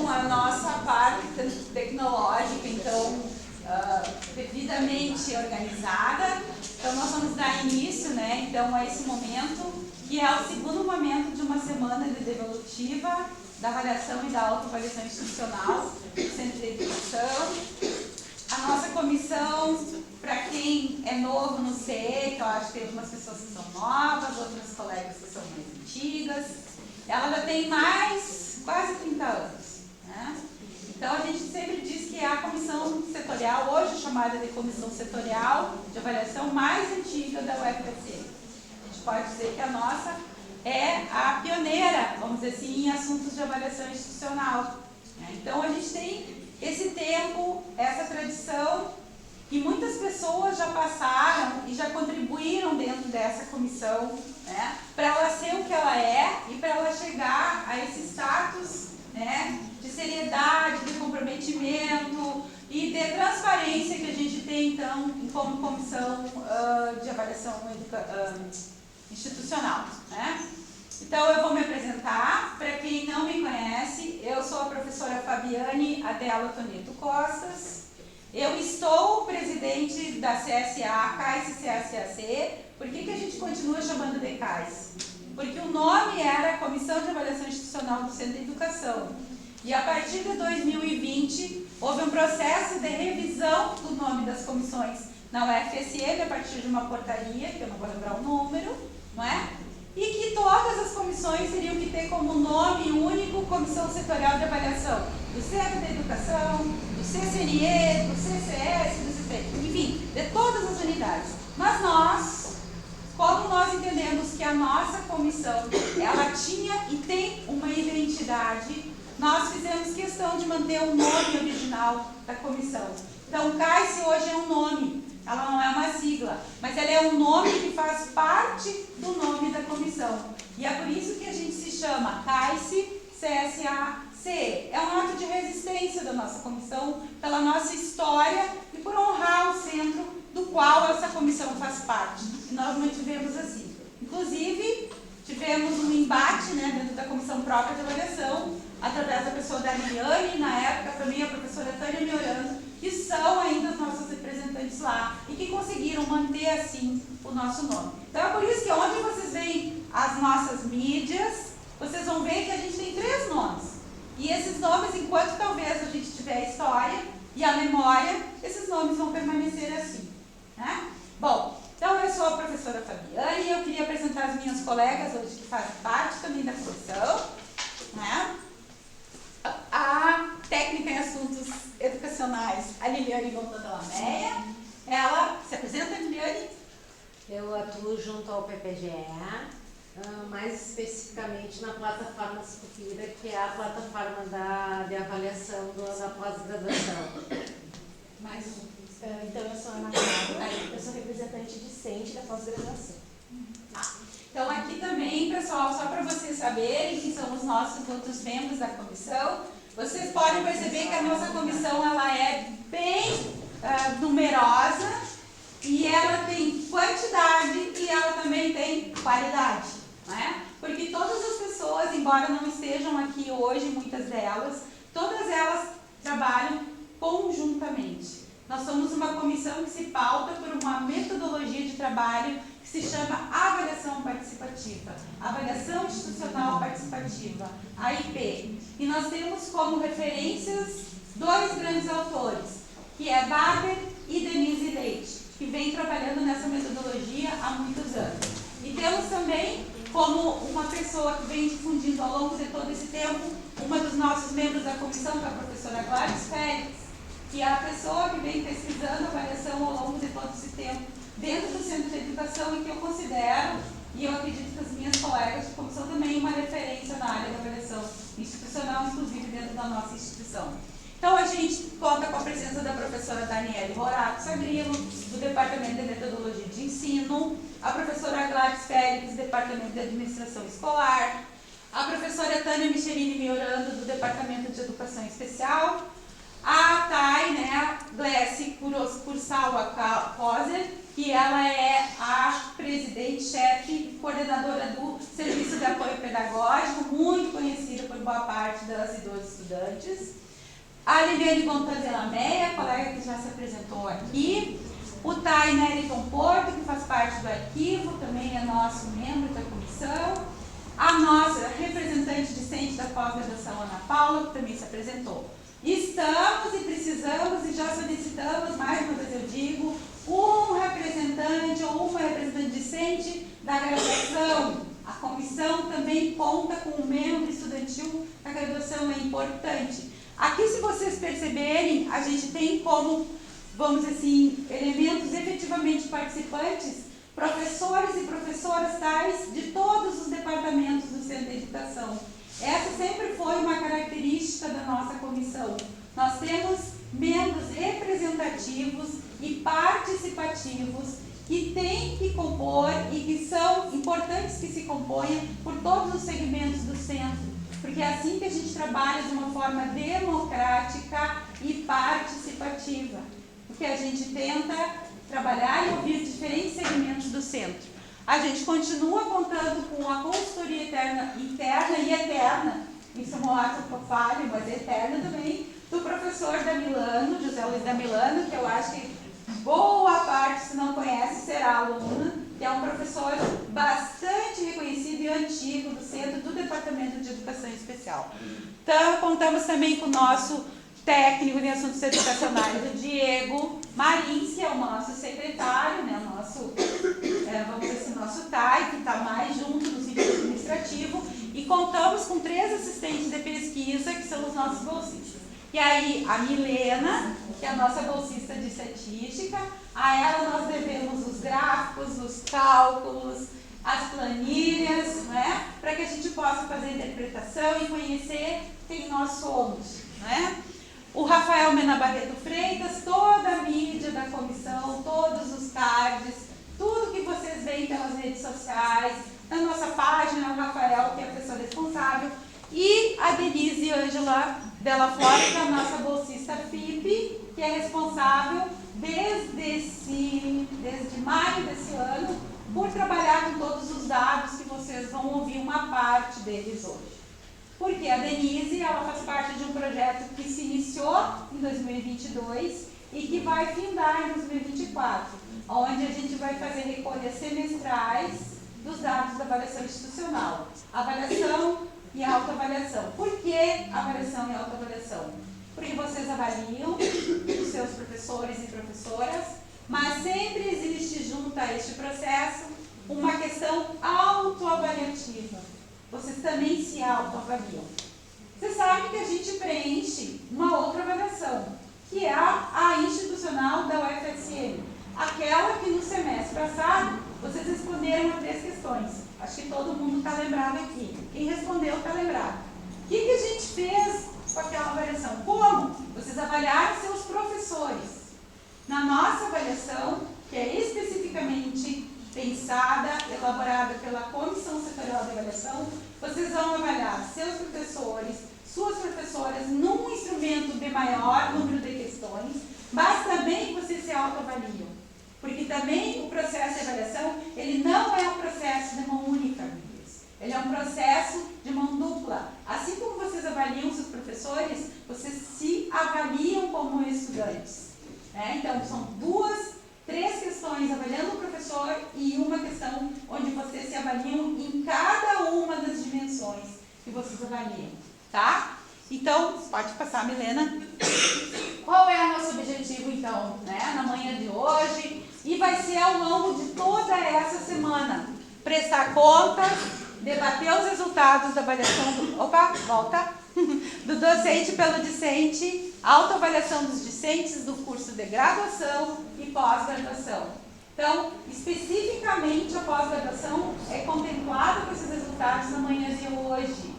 com a nossa parte tecnológica, então, devidamente organizada. Então, nós vamos dar início, né, então, a esse momento, que é o segundo momento de uma semana de devolutiva da avaliação e da autoavaliação institucional do Centro de Educação. A nossa comissão, para quem é novo no CE, que eu acho que tem algumas pessoas que são novas, outras colegas que são mais antigas, ela já tem quase 30 anos, né? Então, a gente sempre diz que é a comissão setorial, hoje chamada de comissão setorial de avaliação mais antiga da UFSM. A gente pode dizer que a nossa é a pioneira, vamos dizer assim, em assuntos de avaliação institucional, né? Então, a gente tem esse tempo, essa tradição, e muitas pessoas já passaram e já contribuíram dentro dessa comissão, né, para ela ser o que ela é e para ela chegar a esse status, né, de seriedade, de comprometimento e de transparência que a gente tem, então, como comissão de avaliação institucional, né? Então, eu vou me apresentar. Para quem não me conhece, eu sou a professora Fabiane Adela Toneto Costas. Eu estou presidente da CSA, CAIS e CSAC. Por que a gente continua chamando de CAIS? Porque o nome era Comissão de Avaliação Institucional do Centro de Educação. E a partir de 2020, houve um processo de revisão do nome das comissões na UFSM, a partir de uma portaria, que eu não vou lembrar o número, não é? E que todas as comissões teriam que ter como nome único Comissão Setorial de Avaliação do Centro de Educação, do CCNE, do CCS, do CCE, enfim, de todas as unidades. Mas nós, como nós entendemos que a nossa comissão, ela tinha e tem uma identidade, nós fizemos questão de manter o nome original da comissão. Então, CAIS hoje é um nome. Ela não é uma sigla, mas ela é um nome que faz parte do nome da comissão. E é por isso que a gente se chama CAIS CSA-CE. É um ato de resistência da nossa comissão, pela nossa história e por honrar o centro do qual essa comissão faz parte. E nós mantivemos assim. Inclusive, tivemos um embate, né, dentro da comissão própria de avaliação, através da pessoa da Liliane, na época também a professora Tânia Miorando, que são ainda os nossos representantes lá e que conseguiram manter assim o nosso nome. Então é por isso que onde vocês veem as nossas mídias, vocês vão ver que a gente tem 3 nomes. E esses nomes, enquanto talvez a gente tiver a história e a memória, esses nomes vão permanecer assim, né? Bom, então eu sou a professora Fabiane e eu queria apresentar as minhas colegas hoje que fazem parte também da comissão, né? A técnica em assuntos educacionais, a Liliane Gontalameia. Ela se apresenta, Liliane? Eu atuo junto ao PPGE, mais especificamente na plataforma Scupira, que é a plataforma de avaliação da pós-graduação. Mais um. Então, eu sou a Ana Clara, eu sou representante discente da pós-graduação. Então, aqui também, pessoal, só para vocês saberem que são os nossos outros membros da comissão, vocês podem perceber que a nossa comissão ela é bem numerosa e ela tem quantidade e ela também tem qualidade, né? Porque todas as pessoas, embora não estejam aqui hoje, muitas delas, todas elas trabalham conjuntamente. Nós somos uma comissão que se pauta por uma metodologia de trabalho que se chama avaliação participativa, avaliação institucional participativa, AIP. E nós temos como referências 2 grandes autores, que é Barber e Denise Leite, que vem trabalhando nessa metodologia há muitos anos. E temos também como uma pessoa que vem difundindo ao longo de todo esse tempo, uma dos nossos membros da comissão, que é a professora Gladys Félix, que é a pessoa que vem pesquisando a avaliação ao longo de todo esse tempo dentro do Centro de Educação e que eu considero, e eu acredito que as minhas colegas de comissão também, uma referência na área da avaliação institucional, inclusive dentro da nossa instituição. Então, a gente conta com a presença da professora Daniele Rorato Sagrilo, do Departamento de Metodologia de Ensino, a professora Gladys Félix, do Departamento de Administração Escolar, a professora Tânia Michelini Miorando, do Departamento de Educação Especial, a Thay, né, Glessi Kursawa Koser, que ela é a presidente, chefe, coordenadora do Serviço de Apoio Pedagógico, muito conhecida por boa parte das e dos estudantes. A Liliane Montana Meia, colega que já se apresentou aqui. O Tai Neriton Porto, que faz parte do arquivo, também é nosso membro da comissão. A nossa representante discente da pós-graduação, Ana Paula, que também se apresentou. Estamos e precisamos e já solicitamos, mais uma vez eu digo, um representante ou uma representante discente da graduação. A comissão também conta com um membro estudantil da graduação, é importante. Aqui, se vocês perceberem, a gente tem como, vamos dizer assim, elementos efetivamente participantes, professores e professoras tais de todos os departamentos do Centro de Educação. Essa sempre foi uma característica da nossa comissão. Nós temos membros representativos e participativos que têm que compor e que são importantes que se componham por todos os segmentos do centro, porque é assim que a gente trabalha de uma forma democrática e participativa, porque a gente tenta trabalhar e ouvir diferentes segmentos do centro. A gente continua contando com a consultoria interna e eterna, isso é um ato falho, mas eterna também, do professor da Milano, José Luiz da Milano, que eu acho que boa parte, se não conhece, será aluna, que é um professor bastante reconhecido e antigo do centro do Departamento de Educação Especial. Então, contamos também com o nosso técnico em assuntos educacionais, o Diego Marins, que é o nosso secretário, né, o nosso, vamos dizer assim, nosso TAI, que está mais junto no sentido administrativo, e contamos com 3 assistentes de pesquisa, que são os nossos bolsistas. E aí, a Milena, que é a nossa bolsista de estatística, a ela nós devemos os gráficos, os cálculos, as planilhas, né, para que a gente possa fazer a interpretação e conhecer quem nós somos, né? O Rafael Mena Barreto Freitas, toda a mídia da comissão, todos os cards, tudo que vocês veem pelas redes sociais, na nossa página, o Rafael, que é a pessoa responsável, e a Denise Ângela Della Flor, que é a nossa bolsista FIP, que é responsável desde maio desse ano por trabalhar com todos os dados que vocês vão ouvir uma parte deles hoje. Porque a Denise, ela faz parte de um projeto que se iniciou em 2022 e que vai findar em 2024, onde a gente vai fazer recolhas semestrais dos dados da avaliação institucional. Avaliação e autoavaliação. Por que avaliação e autoavaliação? Porque vocês avaliam os seus professores e professoras, mas sempre existe junto a este processo uma questão autoavaliativa. Vocês também se autoavaliam. Vocês sabem que a gente preenche uma outra avaliação, que é a institucional da UFSM. Aquela que no semestre passado vocês responderam a 3 questões. Acho que todo mundo está lembrado aqui. Quem respondeu está lembrado. O que a gente fez com aquela avaliação? Como? Vocês avaliaram seus professores. Na nossa avaliação, que é especificamente pensada, elaborada pela Comissão Setorial de Avaliação, vocês vão avaliar seus professores, suas professoras, num instrumento de maior número de questões, mas também que vocês se autoavaliam. Porque também o processo de avaliação, ele não é um processo de mão única, amigos. Ele é um processo de mão dupla. Assim como vocês avaliam seus professores, vocês se avaliam como estudantes. Então, são 3 questões avaliando o professor e uma questão onde vocês se avaliam em cada uma das dimensões que vocês avaliam, tá? Então, pode passar, Milena. Qual é o nosso objetivo, então, né, na manhã de hoje? E vai ser ao longo de toda essa semana. Prestar contas, debater os resultados da avaliação do docente pelo discente, autoavaliação dos discentes do curso de graduação e pós-graduação. Então, especificamente a pós-graduação é contemplada com esses resultados na manhã de hoje,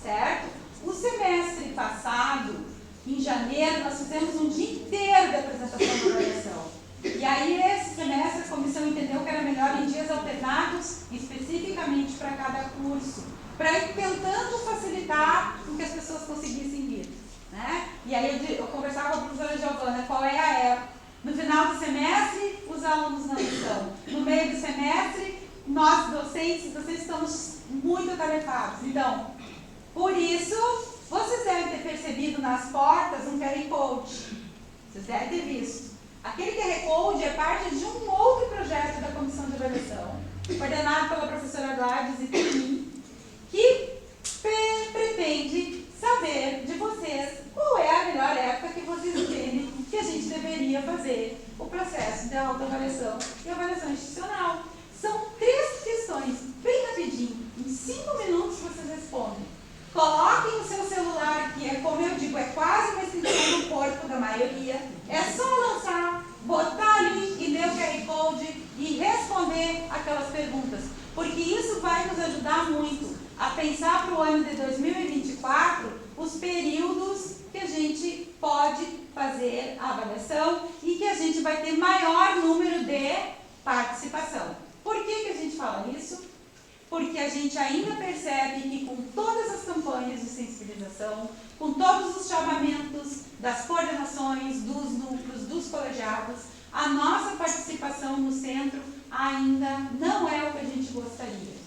certo? O semestre passado, em janeiro, nós fizemos um dia inteiro de apresentação da avaliação. E aí, esse semestre, a comissão entendeu que era melhor em dias alternados, especificamente para cada curso, para ir tentando facilitar com que as pessoas conseguissem vir, né? E aí eu conversava com a professora Giovana, qual é a época? No final do semestre, os alunos não estão. No meio do semestre, nós docentes estamos muito atarefados. Então, por isso, vocês devem ter percebido nas portas um QR Code. Vocês devem ter visto. Aquele QR Code é parte de um outro projeto da Comissão de Avaliação, coordenado pela professora Gladys e por mim, que pretende saber de vocês qual é a melhor época que vocês entendem que a gente deveria fazer o processo de autoavaliação e avaliação institucional. São 3 questões, bem rapidinho, em 5 minutos vocês respondem. Coloquem o seu celular, que é, como eu digo, é quase uma extensão do corpo da maioria. É só lançar, botar ali e ler o QR Code e responder aquelas perguntas. Porque isso vai nos ajudar muito a pensar para o ano de 2024 os períodos que a gente pode fazer a avaliação e que a gente vai ter maior número de participação. Por que a gente fala isso? Porque a gente ainda percebe que com todas as campanhas de sensibilização, com todos os chamamentos das coordenações, dos núcleos, dos colegiados, a nossa participação no centro ainda não é o que a gente gostaria.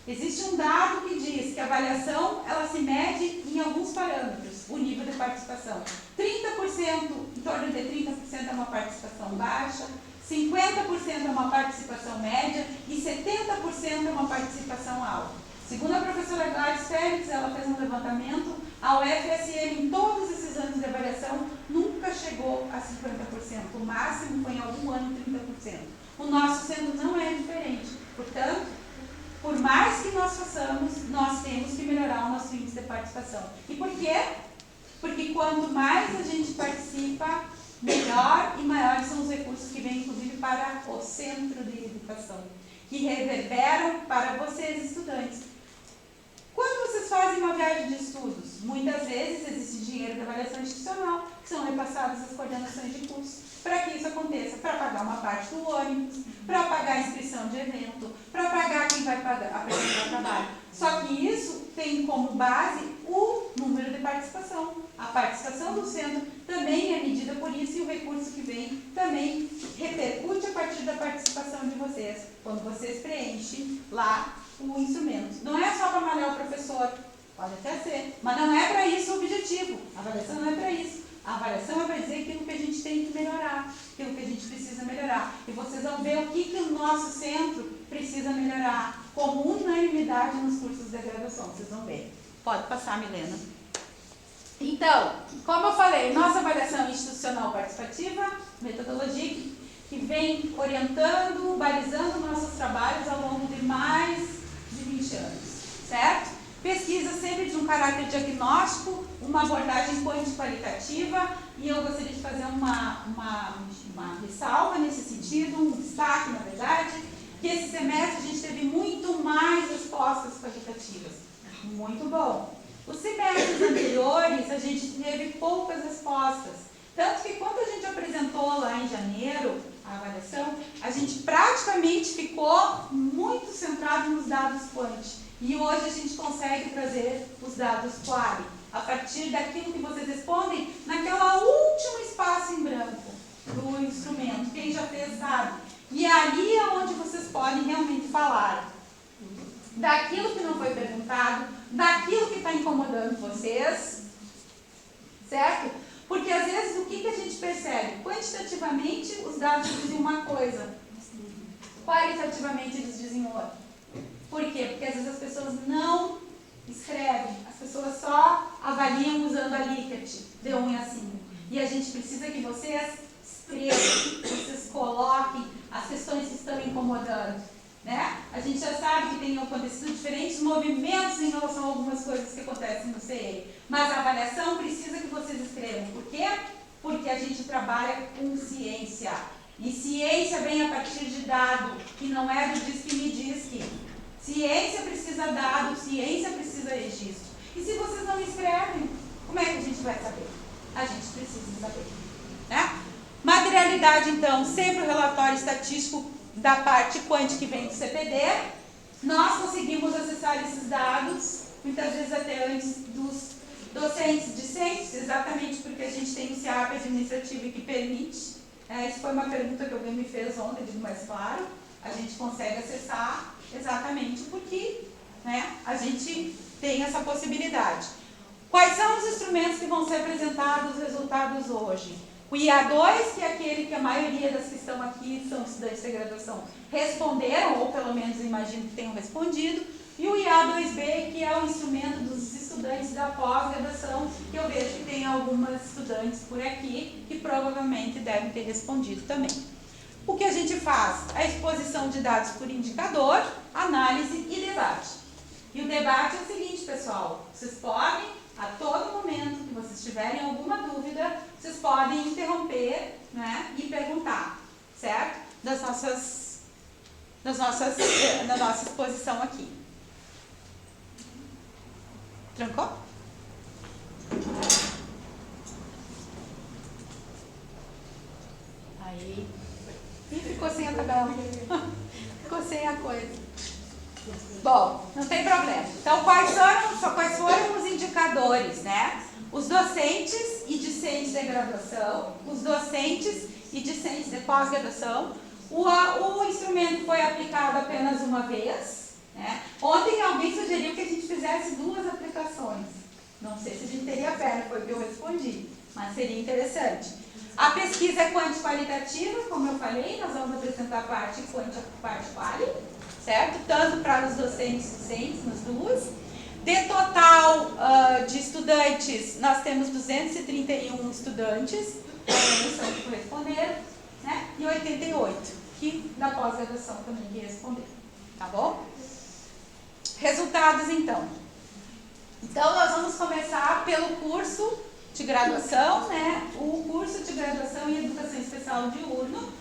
Existe um dado que diz que a avaliação ela se mede em alguns parâmetros, o nível de participação. 30%, em torno de 30% é uma participação baixa, 50% é uma participação média e 70% é uma participação alta. Segundo a professora Gladys Félix, ela fez um levantamento, a UFSM em todos esses anos de avaliação nunca chegou a 50%, o máximo foi em algum ano 30%. O nosso centro não é diferente, portanto, por mais que nós façamos, nós temos que melhorar o nosso índice de participação. E por quê? Porque quanto mais a gente participa, melhor e maiores são os recursos que vêm, inclusive, para o centro de educação, que reverberam para vocês, estudantes. Quando vocês fazem uma viagem de estudos, muitas vezes existe dinheiro de avaliação institucional, que são repassadas às coordenações de curso. Para que isso aconteça? Para pagar uma parte do ônibus, para pagar a inscrição de evento, para pagar quem vai apresentar trabalho. Só que isso tem como base o número de participação. A participação do centro também é medida por isso e o recurso que vem também repercute a partir da participação de vocês, quando vocês preenchem lá o instrumento. Não é só para malhar o professor, pode até ser, mas não é para isso o objetivo. A avaliação não é para isso. A avaliação é para dizer aquilo que a gente tem que melhorar, aquilo que a gente precisa melhorar. E vocês vão ver o que o nosso centro precisa melhorar como unanimidade nos cursos de graduação. Vocês vão ver. Pode passar, Milena. Então, como eu falei, nossa avaliação institucional participativa, metodologia que vem orientando, balizando nossos trabalhos ao longo de mais de 20 anos, certo? Pesquisa sempre de um caráter diagnóstico, uma abordagem quantitativa, e eu gostaria de fazer uma ressalva nesse sentido, um destaque, na verdade, que esse semestre a gente teve muito mais respostas quantitativas. Muito bom. Os semestres anteriores a gente teve poucas respostas, tanto que quando a gente apresentou lá em janeiro a avaliação, a gente praticamente ficou muito centrado nos dados quant. E hoje a gente consegue trazer os dados quali, a partir daquilo que vocês respondem naquela último espaço em branco do instrumento. Quem já fez sabe. E ali é onde vocês podem realmente falar daquilo que não foi perguntado, daquilo que está incomodando vocês, certo? Porque às vezes o que a gente percebe? Quantitativamente os dados dizem uma coisa, qualitativamente eles dizem outra. Por quê? Porque às vezes as pessoas não escrevem, as pessoas só avaliam usando a Likert, de 1 a 5. E a gente precisa que vocês escrevam, que vocês coloquem as questões que estão incomodando. Né? A gente já sabe que tem acontecido diferentes movimentos em relação a algumas coisas que acontecem no CEI. Mas a avaliação precisa que vocês escrevam. Por quê? Porque a gente trabalha com ciência. E ciência vem a partir de dado, que não é do diz que me diz que. Ciência precisa dado, ciência precisa registro. E se vocês não escrevem, como é que a gente vai saber? A gente precisa saber. Né? Materialidade, então, sempre o relatório estatístico da parte quant que vem do CPD. Nós conseguimos acessar esses dados, muitas vezes até antes dos docentes discentes, exatamente porque a gente tem o CIAP administrativo que permite. Isso foi uma pergunta que alguém me fez ontem, digo mais claro. A gente consegue acessar exatamente porque, né, a gente tem essa possibilidade. Quais são os instrumentos que vão ser apresentados os resultados hoje? O IA2, que é aquele que a maioria das que estão aqui são estudantes de graduação, responderam, ou pelo menos imagino que tenham respondido, e o IA2B, que é o instrumento dos estudantes da pós-graduação, que eu vejo que tem algumas estudantes por aqui que provavelmente devem ter respondido também. O que a gente faz? A exposição de dados por indicador, análise e debate. E o debate é o seguinte, pessoal, vocês podem, a todo momento que vocês tiverem alguma dúvida, vocês podem interromper, né, e perguntar, certo? Da nossa exposição aqui. Trancou? Aí. Ih, ficou sem a tabela. Ficou sem a coisa. Bom, não tem problema. Então, quais foram os indicadores, né? Os docentes e discentes de graduação, os docentes e discentes de pós-graduação. O instrumento foi aplicado apenas uma vez, né? Ontem alguém sugeriu que a gente fizesse 2 aplicações. Não sei se a gente teria perna, foi o que eu respondi, mas seria interessante. A pesquisa é quanti-qualitativa, como eu falei, nós vamos apresentar a parte quanti e parte quali, certo? Tanto para os docentes e discentes, nas duas. De total de estudantes, nós temos 231 estudantes, que responderam, né? E 88 que da pós-graduação também que responderam, tá bom? Resultados, então. Então, nós vamos começar pelo curso de graduação, né? O curso de graduação em Educação Especial Diurno,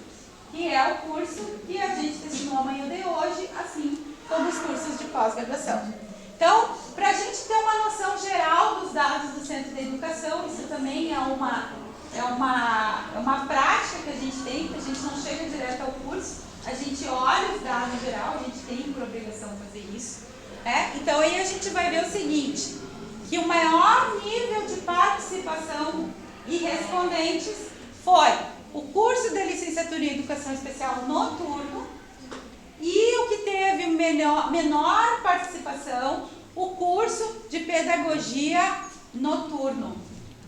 que é o curso que a gente destinou amanhã de hoje, assim como os cursos de pós-graduação. Então, para a gente ter uma noção geral dos dados do Centro de Educação, isso também é uma prática que a gente tem, que a gente não chega direto ao curso, a gente olha os dados em geral, a gente tem por obrigação fazer isso. Então, aí a gente vai ver o seguinte, que o maior nível de participação e respondentes foi o curso de licenciatura em Educação Especial noturno e o que teve menor participação, o curso de Pedagogia noturno,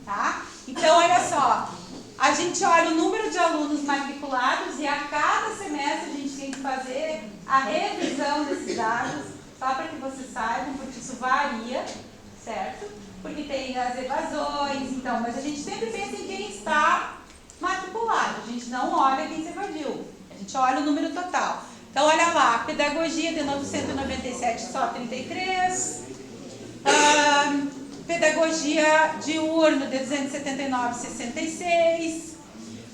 tá? Então, olha só, a gente olha o número de alunos matriculados e a cada semestre a gente tem que fazer a revisão desses dados, só para que vocês saibam, porque isso varia, certo? Porque tem as evasões, então, mas a gente sempre pensa em quem está matriculado, a gente não olha quem se evadiu, a gente olha o número total. Então, olha lá, pedagogia de 997, só 33, pedagogia diurno de 279, 66,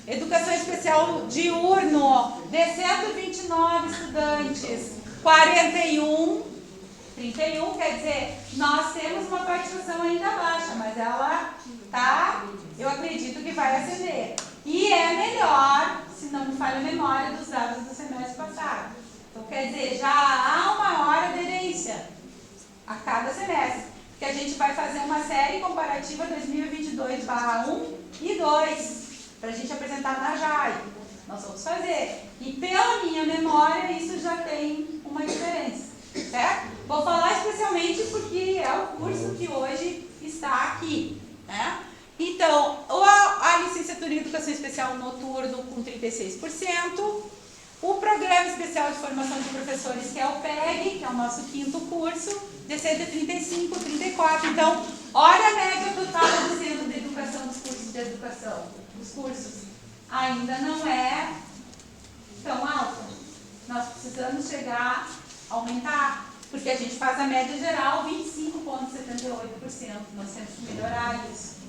educação especial diurno de 129 estudantes, 41, 31, quer dizer, nós temos uma participação ainda baixa, mas ela tá, eu acredito que vai ascender. E é melhor, se não me falha a memória, dos dados do semestre passado. Então, quer dizer, já há uma maior aderência a cada semestre. Porque a gente vai fazer uma série comparativa 2022/1 e 2, para a gente apresentar na JAI. Nós vamos fazer. E pela minha memória, isso já tem uma diferença, certo? Vou falar especialmente porque é o curso que hoje está aqui, né? Então, a licenciatura em Educação Especial noturno com 36%, o Programa Especial de Formação de Professores, que é o PEG, que é o nosso 5º curso, de 135, 34. Então, olha a média total do Centro de Educação dos cursos de educação. Os cursos ainda não é tão alta. Nós precisamos chegar a aumentar, porque a gente faz a média geral 25,78%. Nós temos que melhorar isso.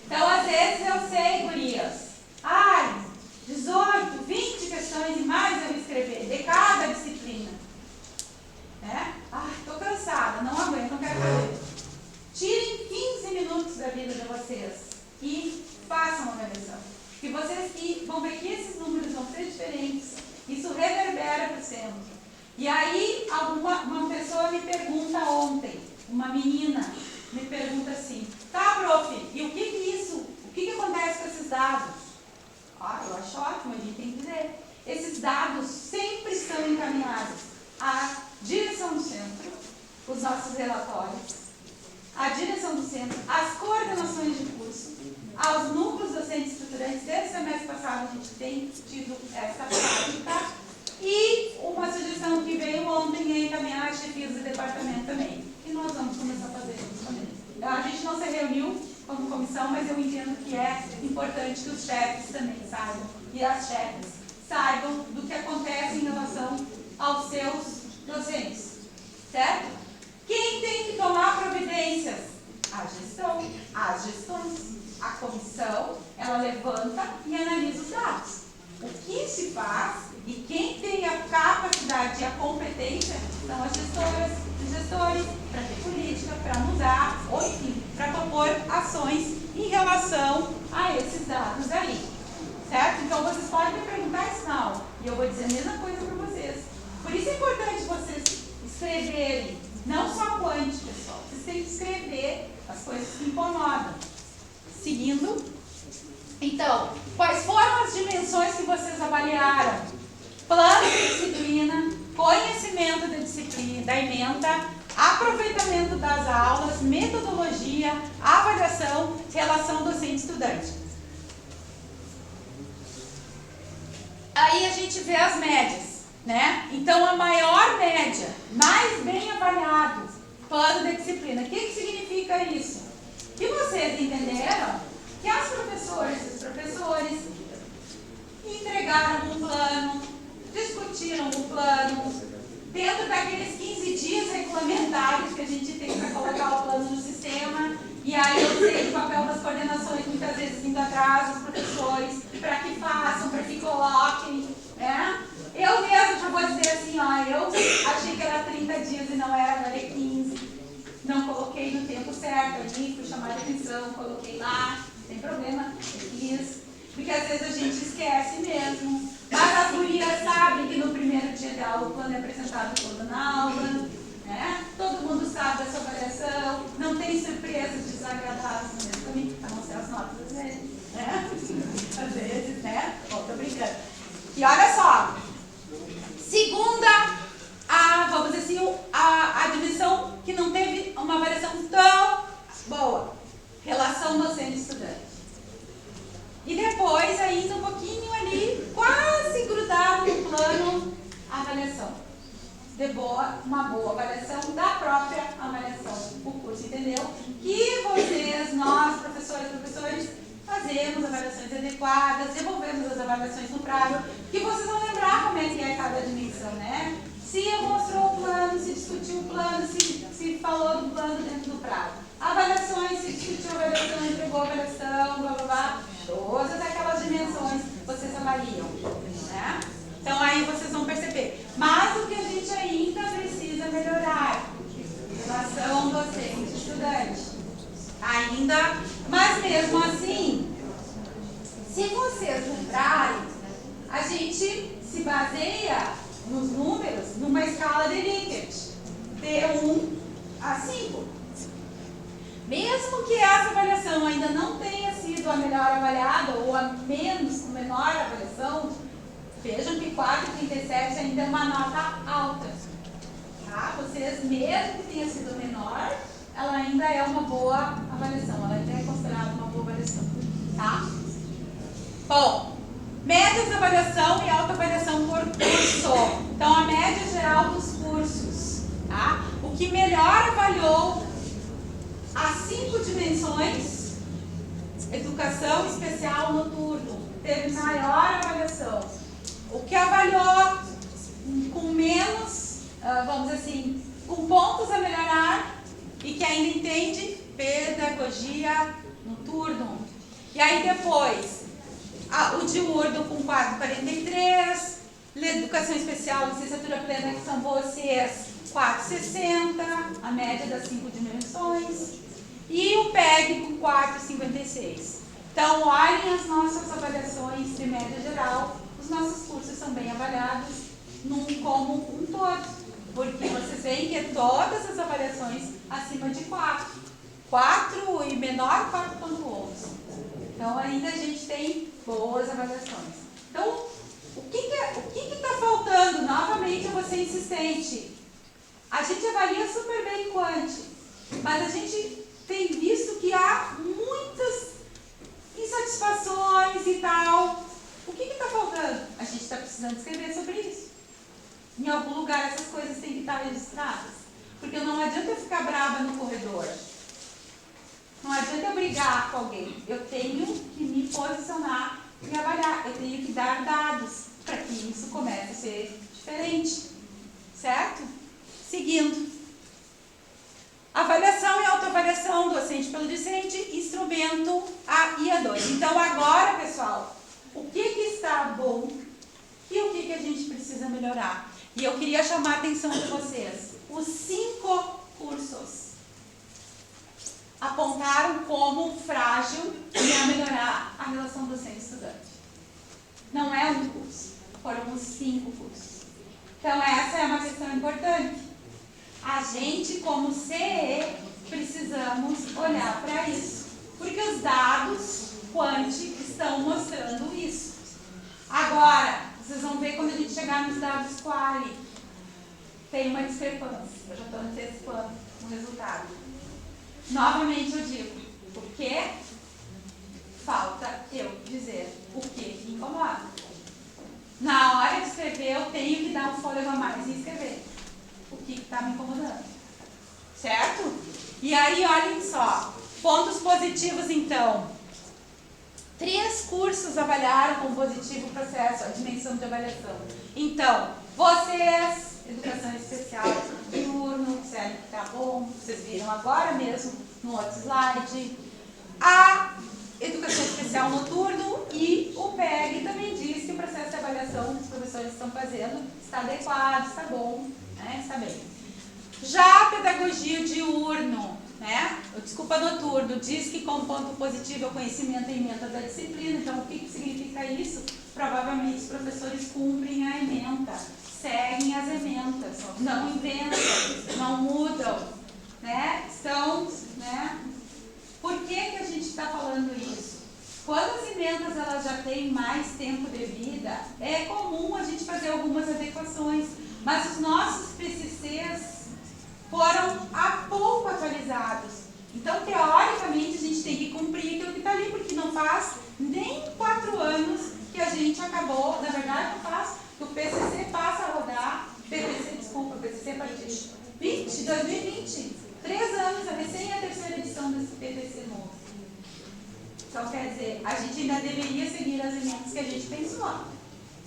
Então, às vezes eu sei, gurias, 18, 20 questões e mais eu escrever, de cada disciplina. Estou cansada, não aguento, não quero fazer. Tirem 15 minutos da vida de vocês e façam uma avaliação. E vocês vão ver que esses números vão ser diferentes. Isso reverbera para o centro. E aí, uma pessoa me pergunta ontem, uma menina me pergunta assim, tá, prof, e o que acontece com esses dados? Eu acho ótimo, a gente tem que dizer. Esses dados sempre são encaminhados a aos núcleos docentes estruturantes. Desde o semestre passado a gente tem tido essa prática. E uma sugestão que veio ontem é encaminhar as chefias de departamento também. E nós vamos começar a fazer isso também. A gente não se reuniu como comissão, mas eu entendo que é importante que os chefes também saibam, e as chefes saibam do que acontece em relação aos seus docentes. Certo? Quem tem que tomar providências? A gestão, as gestões. A comissão, ela levanta e analisa os dados. O que se faz e quem tem a capacidade e a competência são as gestoras, os gestores, para ter política, para mudar, ou enfim, para propor ações em relação a esses dados aí. Certo? Então vocês podem me perguntar isso não, e eu vou dizer a mesma coisa para vocês. Por isso é importante vocês escreverem, não só quante, pessoal, vocês têm que escrever as coisas que incomodam. Seguindo, então, quais foram as dimensões que vocês avaliaram? Plano de disciplina, conhecimento da disciplina, da ementa, aproveitamento das aulas, metodologia, avaliação, relação docente-estudante. Aí a gente vê as médias, né? Então, a maior média, mais bem avaliado, plano de disciplina. O que significa isso? Que vocês entenderam que as professoras e os professores entregaram um plano, discutiram o plano, dentro daqueles 15 dias regulamentares que a gente tem para colocar o plano no sistema. E aí eu sei o papel das coordenações muitas vezes vindo atrás dos professores para que façam, para que coloquem, né? Eu mesmo já vou dizer assim, ó, eu achei que era 30 dias e não era, agora é 15. Não coloquei no tempo certo ali, fui chamada de atenção, coloquei lá, sem problema, fiz. Porque às vezes a gente esquece mesmo. Mas as gurias sabem que no primeiro dia de aula o plano é apresentado todo na aula, né? Todo mundo sabe dessa avaliação, não tem surpresas desagradáveis no mesmo caminho, a não ser as notas às vezes, né? Às vezes, né? Bom, tô brincando. E olha só, segunda, vamos dizer assim, a divisão que não teve uma avaliação tão boa, relação docente-estudante. E depois, ainda um pouquinho ali, quase grudado no plano, a avaliação. Uma boa avaliação da própria avaliação, o curso, entendeu? Que vocês, nós, professores, fazemos avaliações adequadas, devolvemos as avaliações no prazo, que vocês vão lembrar como é que é cada dimensão, né? Se mostrou o plano, se discutiu o plano, se falou do plano dentro do prazo. Avaliações, se discutiu a avaliação, entregou a avaliação, blá blá blá. Todas aquelas dimensões vocês avaliam, né? Então aí vocês vão perceber. Mas o que a gente ainda precisa melhorar, relação docente-estudante. Ainda, mas mesmo assim, se vocês lembrarem, a gente se baseia nos números numa escala de Likert, de 1 a 5. Mesmo que essa avaliação ainda não tenha sido a melhor avaliada ou a menor avaliação, vejam que 4,37 ainda é uma nota alta. Tá? Vocês, mesmo que tenha sido menor, ela ainda é uma boa avaliação, ela ainda é considerada uma boa avaliação. Tá? Bom, médias de avaliação e autoavaliação por curso. Então, a média geral dos cursos. Tá? O que melhor avaliou as 5 dimensões, educação especial noturno, teve maior avaliação. O que avaliou com menos, vamos dizer assim, com pontos a melhorar e que ainda entende pedagogia noturno. E aí depois, o diurno com 4,43, educação especial, licenciatura plena, que são vocês, 4,60, a média das 5 dimensões, e o PEG com 4,56. Então, olhem as nossas avaliações de média geral, os nossos cursos são bem avaliados como um todo, porque vocês veem que todas as avaliações acima de 4. 4 e menor, 4,11. Então, ainda a gente tem boas avaliações. Então, o que está faltando? Novamente, eu vou ser insistente. A gente avalia super bem quanto, mas a gente tem visto que há muitas insatisfações e tal. O que está faltando? A gente está precisando escrever sobre isso. Em algum lugar essas coisas têm que estar registradas. Porque não adianta eu ficar brava no corredor. Não adianta eu brigar com alguém. Eu tenho que me posicionar e avaliar. Eu tenho que dar dados para que isso comece a ser diferente. Certo? Seguindo. Avaliação e autoavaliação, docente pelo discente, instrumento A e A2. Então agora, pessoal, o que está bom e o que a gente precisa melhorar? E eu queria chamar a atenção de vocês. Os 5 cursos apontaram como frágil e a melhorar a relação docente-estudante. Não é um curso, foram os 5 cursos. Então essa é uma questão importante. A gente, como CE, precisamos olhar para isso. Porque os dados Quant estão mostrando isso. Agora, vocês vão ver quando a gente chegar nos dados Quali. Tem uma discrepância. Eu já estou antecipando o resultado. Novamente eu digo, por que falta eu dizer o que me incomoda? Na hora de escrever, eu tenho que dar um fôlego a mais e escrever o que está me incomodando. Certo? E aí, olhem só. Pontos positivos, então. 3 cursos avaliaram com positivo o processo, a dimensão de avaliação. Então, vocês, educação especial, diurno, disseram que tá bom, vocês viram agora mesmo no outro slide. A educação especial noturno e o PEG também diz que o processo de avaliação que os professores estão fazendo está adequado, está bom, né? Está bem. Já a pedagogia diurno, né? Desculpa, noturno, diz que como ponto positivo é o conhecimento e ementa da disciplina. Então, o que significa isso? Provavelmente os professores cumprem a ementa, seguem as ementas, não inventam, não mudam, né? Então, né? Por que a gente está falando isso? Quando as ementas elas já têm mais tempo de vida, é comum a gente fazer algumas adequações, mas os nossos PCCs foram há pouco atualizados. Então, teoricamente, a gente tem que cumprir aquilo que está ali, porque não faz nem 4 anos que a gente acabou, na verdade não faz, que o PCC passa a rodar, o PCC a partir de 2020, 3 anos, recém a 3ª edição desse PCC novo. Então, quer dizer, a gente ainda deveria seguir as emendas que a gente pensou.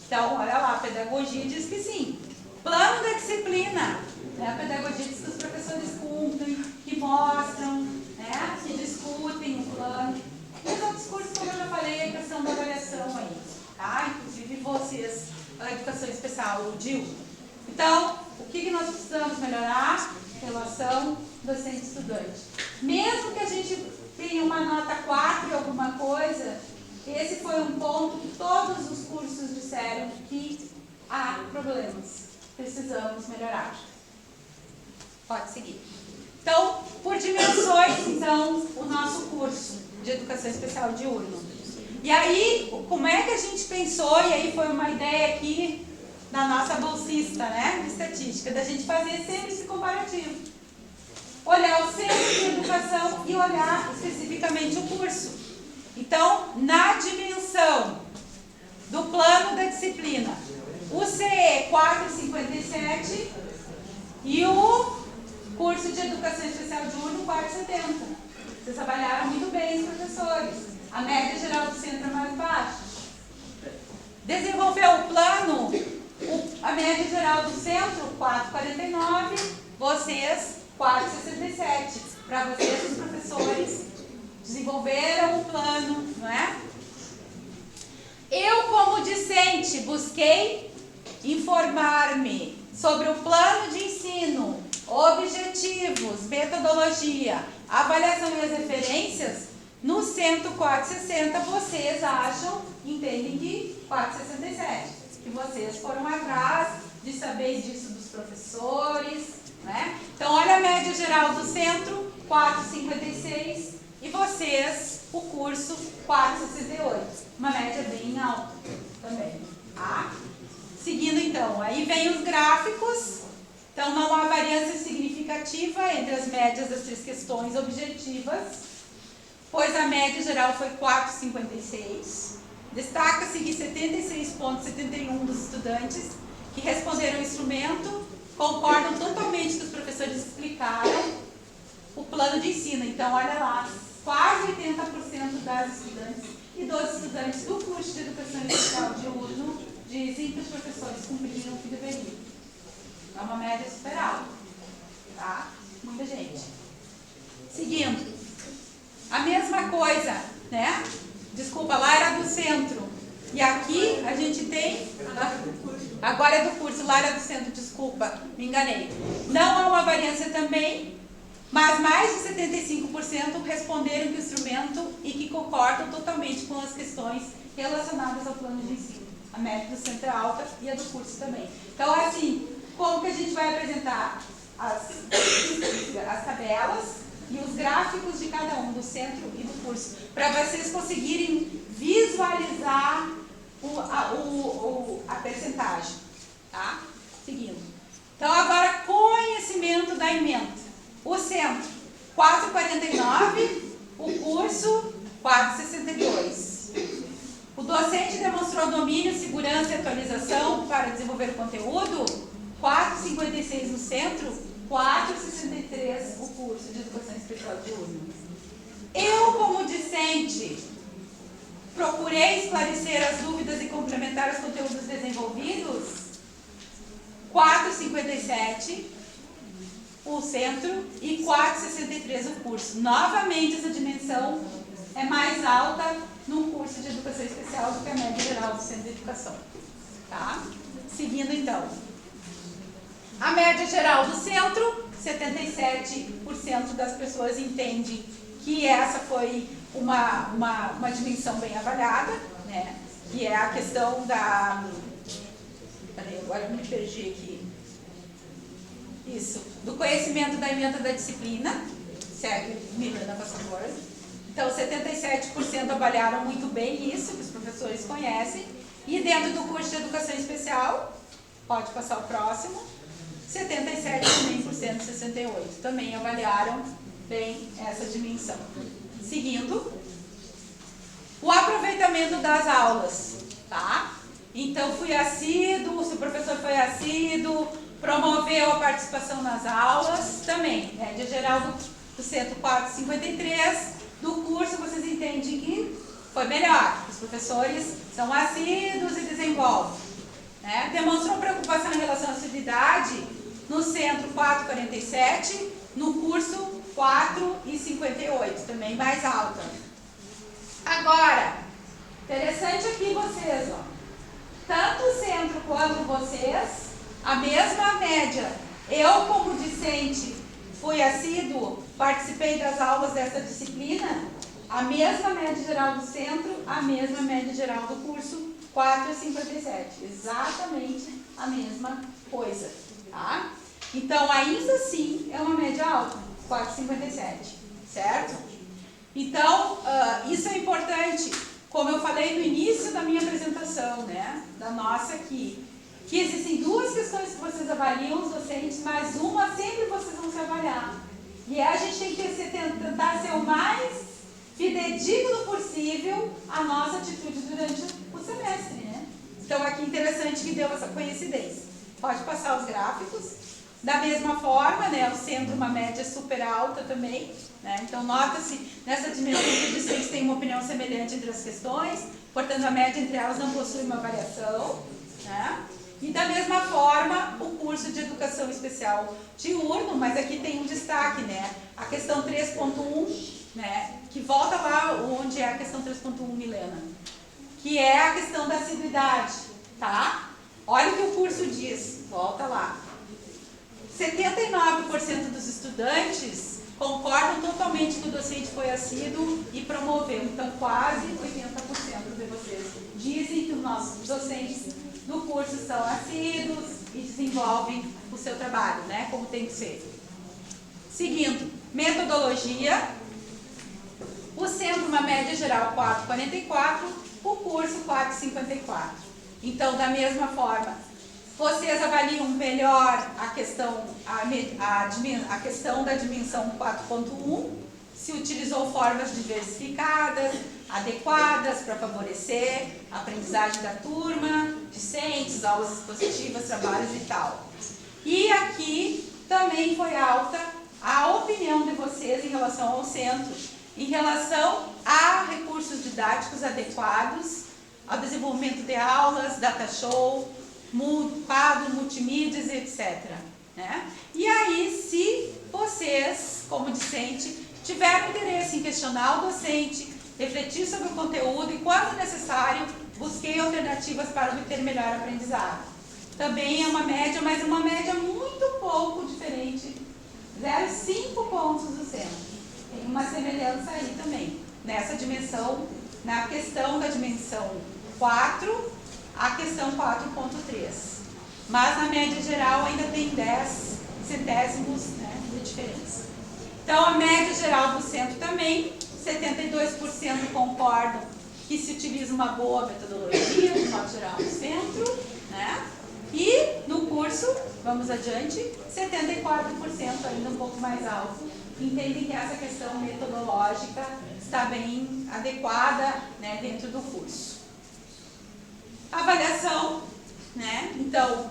Então, olha lá, a pedagogia diz que sim. Plano da disciplina. Né? A pedagogia diz que os professores cumprem, que mostram, né? Que discutem o plano. E os outros cursos, como eu já falei, a questão da avaliação aí. Tá? Inclusive vocês, a educação especial, o DIU. Então, o que nós precisamos melhorar? Relação docente-estudante. Mesmo que a gente tenha uma nota 4 em alguma coisa, esse foi um ponto que todos os cursos disseram que há problemas. Precisamos melhorar. Pode seguir. Então, por dimensões, então, o nosso curso de Educação Especial diurno. E aí, como é que a gente pensou, e aí foi uma ideia aqui da nossa bolsista, né, de estatística, da gente fazer sempre esse comparativo. Olhar o centro de educação e olhar especificamente o curso. Então, na dimensão do plano da disciplina, o CE 4,57 e o curso de Educação Especial diurno 4,70. Vocês trabalharam muito bem, os professores. A média geral do centro é mais baixa. Desenvolveu o plano, a média geral do centro 4,49, vocês 4,67. Para vocês, os professores desenvolveram o plano, não é? Eu, como discente, busquei informar-me sobre o plano de ensino, objetivos, metodologia, avaliação e as referências. No centro 4,60, vocês acham, entendem que 4,67. Que vocês foram atrás de saber disso dos professores, né? Então, olha a média geral do centro, 4,56. E vocês, o curso, 4,68. Uma média bem alta também. Tá? Seguindo, então, aí vem os gráficos. Então, não há variância significativa entre as médias das 3 questões objetivas. pois a média geral foi 4,56. Destaca-se que 76,71% dos estudantes que responderam ao instrumento concordam totalmente que os professores explicaram o plano de ensino. Então, olha lá, quase 80% das estudantes e dos estudantes do curso de Educação Especial diurno dizem que os professores cumpriram o que deveriam. É uma média super alta, tá? Muita gente. Seguindo. A mesma coisa, né? Desculpa, lá era do centro. E aqui a gente tem... Agora é do curso, lá era do centro, desculpa, me enganei. Não há uma variância também, mas mais de 75% responderam que o instrumento e que concordam totalmente com as questões relacionadas ao plano de ensino. A média do centro é alta e a do curso também. Então, assim, como que a gente vai apresentar as tabelas e os gráficos de cada um, do centro e do curso, para vocês conseguirem visualizar a percentagem, tá? Seguindo. Então, agora, conhecimento da ementa. O centro, 4,49, o curso, 4,62. O docente demonstrou domínio, segurança e atualização para desenvolver o conteúdo, 4,56 no centro, 4,63 o curso de Educação Especial diurno. Eu, como discente, procurei esclarecer as dúvidas e complementar os conteúdos desenvolvidos, 4,57 o centro e 4,63 o curso. Novamente, essa dimensão é mais alta no curso de Educação Especial do que a média geral do Centro de Educação. Tá? Seguindo, então. A média geral do centro, 77% das pessoas entendem que essa foi uma dimensão bem avaliada, né? Que é a questão da... Peraí, agora eu me perdi aqui. Isso, do conhecimento da ementa da disciplina. Segue, Milena, por favor. Então, 77% avaliaram muito bem isso, que os professores conhecem. E dentro do curso de Educação Especial, pode passar o próximo, 77% 68% também avaliaram bem essa dimensão. Seguindo, o aproveitamento das aulas, tá? Então, fui assíduo, se o professor foi assíduo, promoveu a participação nas aulas, também, média geral do centro 4,53%, do curso vocês entendem que foi melhor, os professores são assíduos e desenvolvem, né? Demonstrou preocupação em relação à assiduidade, no centro 4,47%, no curso 4,58%, também mais alta. Agora, interessante aqui vocês, ó, tanto o centro quanto vocês, a mesma média. Eu, como discente, fui assíduo, participei das aulas dessa disciplina, a mesma média geral do centro, a mesma média geral do curso, 4,57. Exatamente a mesma coisa, tá? Então, ainda assim, é uma média alta, 4,57, certo? Então, isso é importante, como eu falei no início da minha apresentação, né, da nossa aqui, que existem duas questões que vocês avaliam os docentes, mas uma sempre vocês vão se avaliar. E a gente tem que tentar ser o mais fidedigno possível a nossa atitude durante o semestre, né? Então, aqui interessante que deu essa coincidência. Pode passar os gráficos. Da mesma forma, né, o centro, uma média super alta também, né? Então, nota-se nessa dimensão que os discentes têm uma opinião semelhante entre as questões, portanto, a média entre elas não possui uma variação, né? E da mesma forma, o curso de Educação Especial diurno, mas aqui tem um destaque, né? A questão 3.1, né? Que volta lá onde é a questão 3.1, Milena, que é a questão da assiduidade, tá? Olha o que o curso diz, volta lá. 79% dos estudantes concordam totalmente que o docente foi assíduo e promoveu. Então, quase 80% de vocês dizem que os nossos docentes do curso são assíduos e desenvolvem o seu trabalho, né? Como tem que ser. Seguindo, metodologia. O centro, uma média geral, 4,44. O curso, 4,54. Então, da mesma forma, vocês avaliam melhor a questão da dimensão 4.1, se utilizou formas diversificadas, adequadas para favorecer a aprendizagem da turma, discentes, aulas expositivas, trabalhos e tal. E aqui também foi alta a opinião de vocês em relação ao centro, em relação a recursos didáticos adequados, ao desenvolvimento de aulas, data show, quadro, multimídias, etc. Né? E aí, se vocês, como discente, tiveram interesse em questionar o docente, refletir sobre o conteúdo e, quando necessário, busquei alternativas para obter melhor aprendizado. Também é uma média, mas uma média muito pouco diferente, 0,5 pontos do centro. Tem uma semelhança aí também, nessa dimensão, na questão da dimensão 4, a questão 4.3. Mas na média geral ainda tem 10 centésimos, né, de diferença. Então a média geral do centro também, 72% concordam que se utiliza uma boa metodologia, de modo geral, no centro, né? E no curso, vamos adiante, 74%, ainda um pouco mais alto, entendem que essa questão metodológica está bem adequada, né, dentro do curso. Avaliação, né? Então,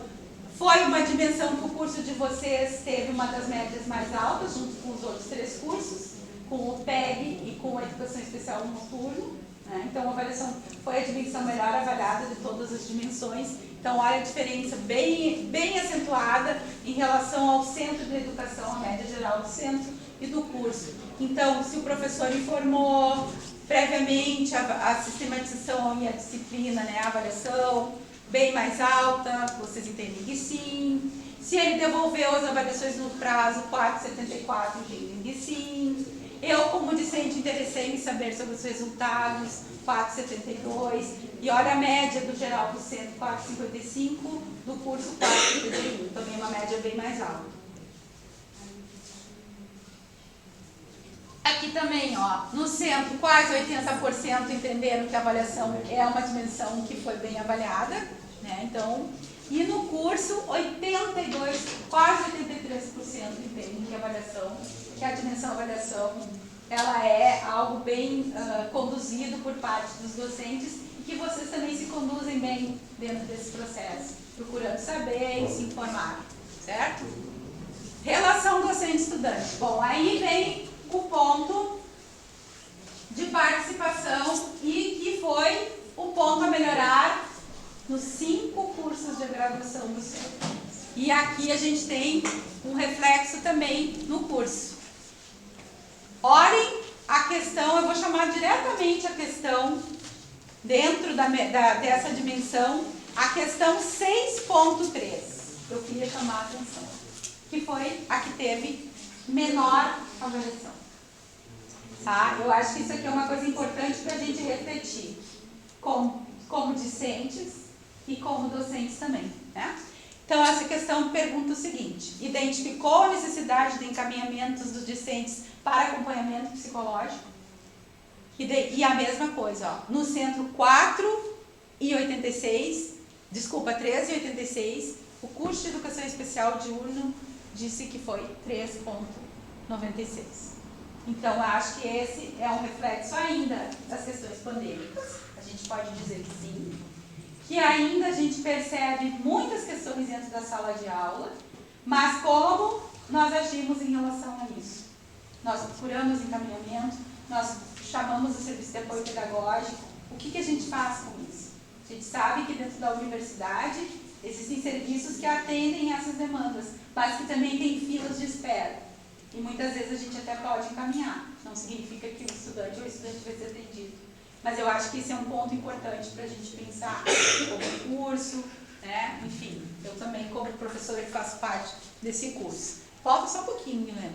foi uma dimensão que o curso de vocês teve uma das médias mais altas, junto com os outros 3 cursos, com o PEG e com a Educação Especial Noturno. Né? Então, a avaliação foi a dimensão melhor avaliada de todas as dimensões. Então, olha a diferença bem acentuada em relação ao centro de educação, a média geral do centro e do curso. Então, se o professor informou previamente a sistematização e a disciplina, né, a avaliação, bem mais alta, vocês entendem que sim. Se ele devolveu as avaliações no prazo, 4,74, entendem que sim. Eu, como discente, interessei em saber sobre os resultados, 4,72. E olha a média do geral do centro, 4,55, do curso 4,71. Também uma média bem mais alta. Aqui também, ó, no centro, quase 80% entenderam que a avaliação é uma dimensão que foi bem avaliada, né? Então, e no curso, 82, quase 83% entendem que a avaliação, que a dimensão avaliação, ela é algo bem conduzido por parte dos docentes e que vocês também se conduzem bem dentro desse processo, procurando saber e se informar, certo? Relação docente-estudante. Bom, aí vem o ponto de participação e que foi o ponto a melhorar nos 5 cursos de graduação do centro. E aqui a gente tem um reflexo também no curso. Olhem a questão, eu vou chamar diretamente a questão, dentro dessa dimensão, a questão 6.3. Eu queria chamar a atenção, que foi a que teve menor avaliação. Tá? Eu acho que isso aqui é uma coisa importante para a gente refletir, como discentes e como docentes também. Né? Então, essa questão pergunta o seguinte: identificou a necessidade de encaminhamentos dos discentes para acompanhamento psicológico? E a mesma coisa, ó, no centro 13,86, o curso de Educação Especial diurno disse que foi 3,96. Então, acho que esse é um reflexo ainda das questões pandêmicas. A gente pode dizer que sim. Que ainda a gente percebe muitas questões dentro da sala de aula, mas como nós agimos em relação a isso? Nós procuramos encaminhamento, nós chamamos o serviço de apoio pedagógico. O que a gente faz com isso? A gente sabe que dentro da universidade existem serviços que atendem essas demandas, mas que também tem filas de espera. E muitas vezes a gente até pode encaminhar. Não significa que o estudante ou o estudante vai ser atendido. Mas eu acho que esse é um ponto importante para a gente pensar como curso, né? Enfim, eu também como professora que faço parte desse curso. Falta só um pouquinho, né?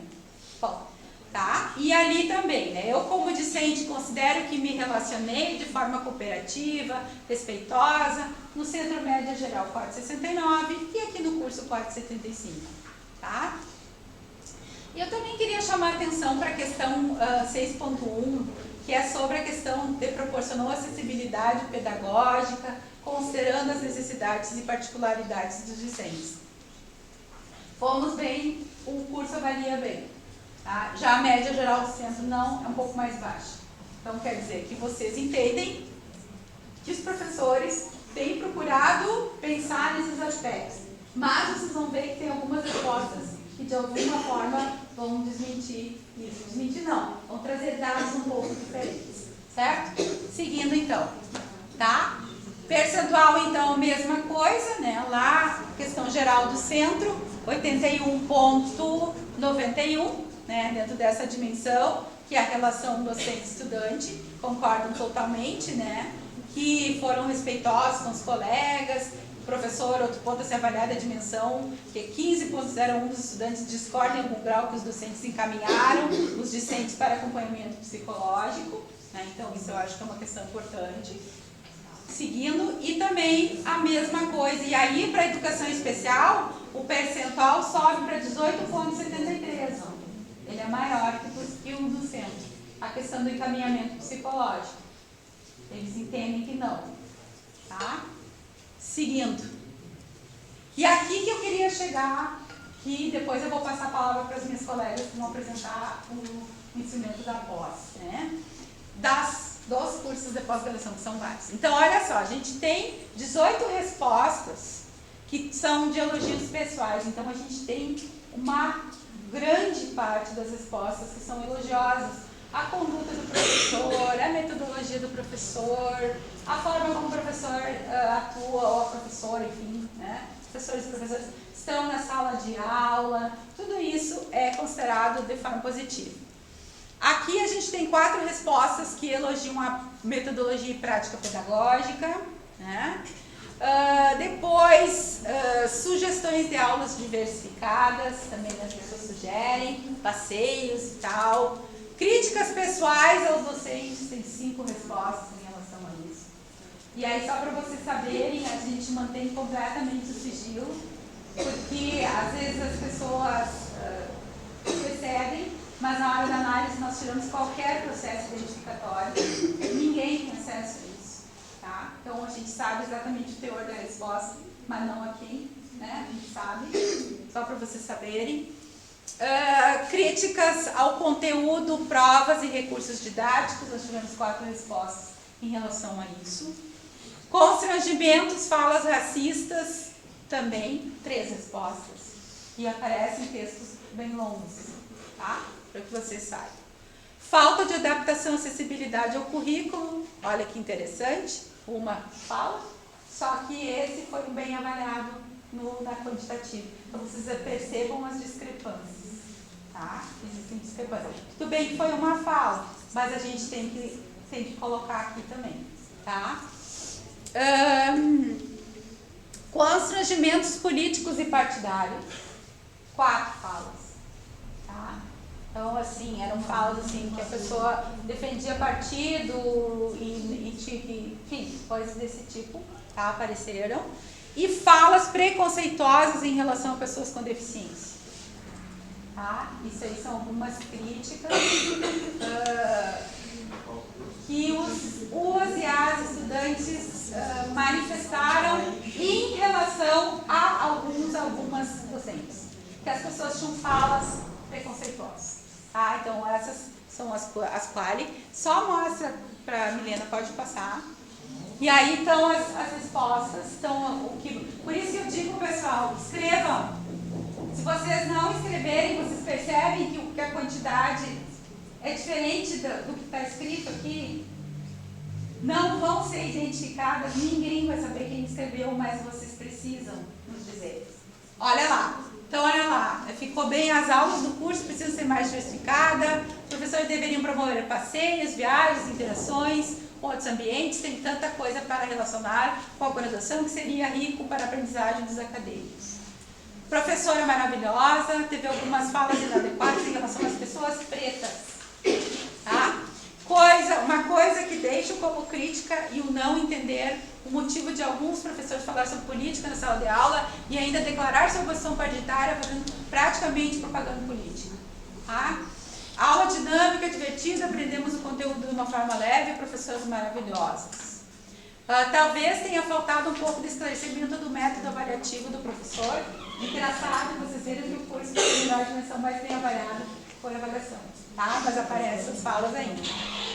Bom, tá? E ali também, né? Eu como discente considero que me relacionei de forma cooperativa, respeitosa, no Centro Média Geral 469 e aqui no curso 475, tá? E eu também queria chamar a atenção para a questão 6.1, que é sobre a questão de proporcionou acessibilidade pedagógica, considerando as necessidades e particularidades dos discentes. Fomos bem, o curso avalia bem. Tá? Já a média geral do centro não, é um pouco mais baixa. Então, quer dizer que vocês entendem que os professores têm procurado pensar nesses aspectos. Mas vocês vão ver que tem algumas respostas que, de alguma forma, vão desmentir isso. Desmentir não, vão trazer dados um pouco diferentes. Certo? Seguindo, então. Tá? Percentual, então, mesma coisa, né? Lá, questão geral do centro, 81,91, né? Dentro dessa dimensão, que é a relação docente-estudante, concordam totalmente, né? Que foram respeitosos com os colegas, o professor, outro ponto a ser avaliado é a dimensão, que 15,01 dos estudantes discordam em algum grau que os docentes encaminharam os discentes para acompanhamento psicológico, né? Então, isso eu acho que é uma questão importante. Seguindo, e também a mesma coisa, e aí para a educação especial, o percentual sobe para 18,73, ele é maior que o do centro. A questão do encaminhamento psicológico, eles entendem que não, tá? Seguindo, e aqui que eu queria chegar, que depois eu vou passar a palavra para as minhas colegas que vão apresentar o ensinamento da pós, né? Dos cursos de pós-graduação, que são vários. Então, olha só, a gente tem 18 respostas que são de elogios pessoais. Então, a gente tem uma grande parte das respostas que são elogiosas. A conduta do professor, a metodologia do professor, a forma como o professor atua, ou a professora, enfim, né? Professores e professoras estão na sala de aula. Tudo isso é considerado de forma positiva. Aqui a gente tem 4 respostas que elogiam a metodologia e prática pedagógica, né? Depois, sugestões de aulas diversificadas, também as pessoas sugerem, passeios e tal. Críticas pessoais aos docentes, tem 5 respostas em relação a isso. E aí, só para vocês saberem, a gente mantém completamente o sigilo, porque às vezes as pessoas percebem, mas na hora da análise nós tiramos qualquer processo identificatório, ninguém tem acesso a isso, tá? Então a gente sabe exatamente o teor da resposta, mas não a quem, né? A gente sabe, só para vocês saberem. Críticas ao conteúdo, provas e recursos didáticos, nós tivemos 4 respostas em relação a isso. Constrangimentos, falas racistas, também 3 respostas. E aparecem textos bem longos, tá? Para que vocês saibam. Falta de adaptação e acessibilidade ao currículo, olha que interessante, uma fala, só que esse foi bem avaliado na quantitativa. Então vocês percebam as discrepâncias, tá? Existem discrepâncias. Tudo bem que foi uma fala, mas a gente tem que colocar aqui também, tá? Constrangimentos políticos e partidários, 4 falas, tá? Então, assim, eram falas assim, que a pessoa defendia partido enfim, coisas desse tipo, tá? Apareceram. E falas preconceituosas em relação a pessoas com deficiência. Tá? Isso aí são algumas críticas que os e as estudantes manifestaram em relação a algumas docentes. Que as pessoas tinham falas preconceituosas. Tá? Então, essas são as quali. Só mostra para a Milena, pode passar. E aí estão as respostas. Por isso que eu digo, pessoal, escrevam. Se vocês não escreverem, vocês percebem que a quantidade é diferente do que está escrito aqui. Não vão ser identificadas, ninguém vai saber quem escreveu, mas vocês precisam nos dizer. Olha lá. Então, olha lá, ficou bem, as aulas do curso precisam ser mais diversificadas, os professores deveriam promover passeios, viagens, interações com outros ambientes, tem tanta coisa para relacionar com a graduação que seria rico para a aprendizagem dos acadêmicos. Professora maravilhosa, teve algumas falas inadequadas em relação às pessoas pretas, tá? Uma coisa que deixo como crítica e o não entender o motivo de alguns professores falar sobre política na sala de aula e ainda declarar sua posição partidária fazendo praticamente propaganda política. Tá? Aula dinâmica, divertida, aprendemos o conteúdo de uma forma leve, professoras maravilhosas. Talvez tenha faltado um pouco de esclarecimento do método avaliativo do professor. Engraçado vocês verem que o curso de melhor dimensão mais bem avaliado foi avaliação, tá? Mas aparecem as falas ainda.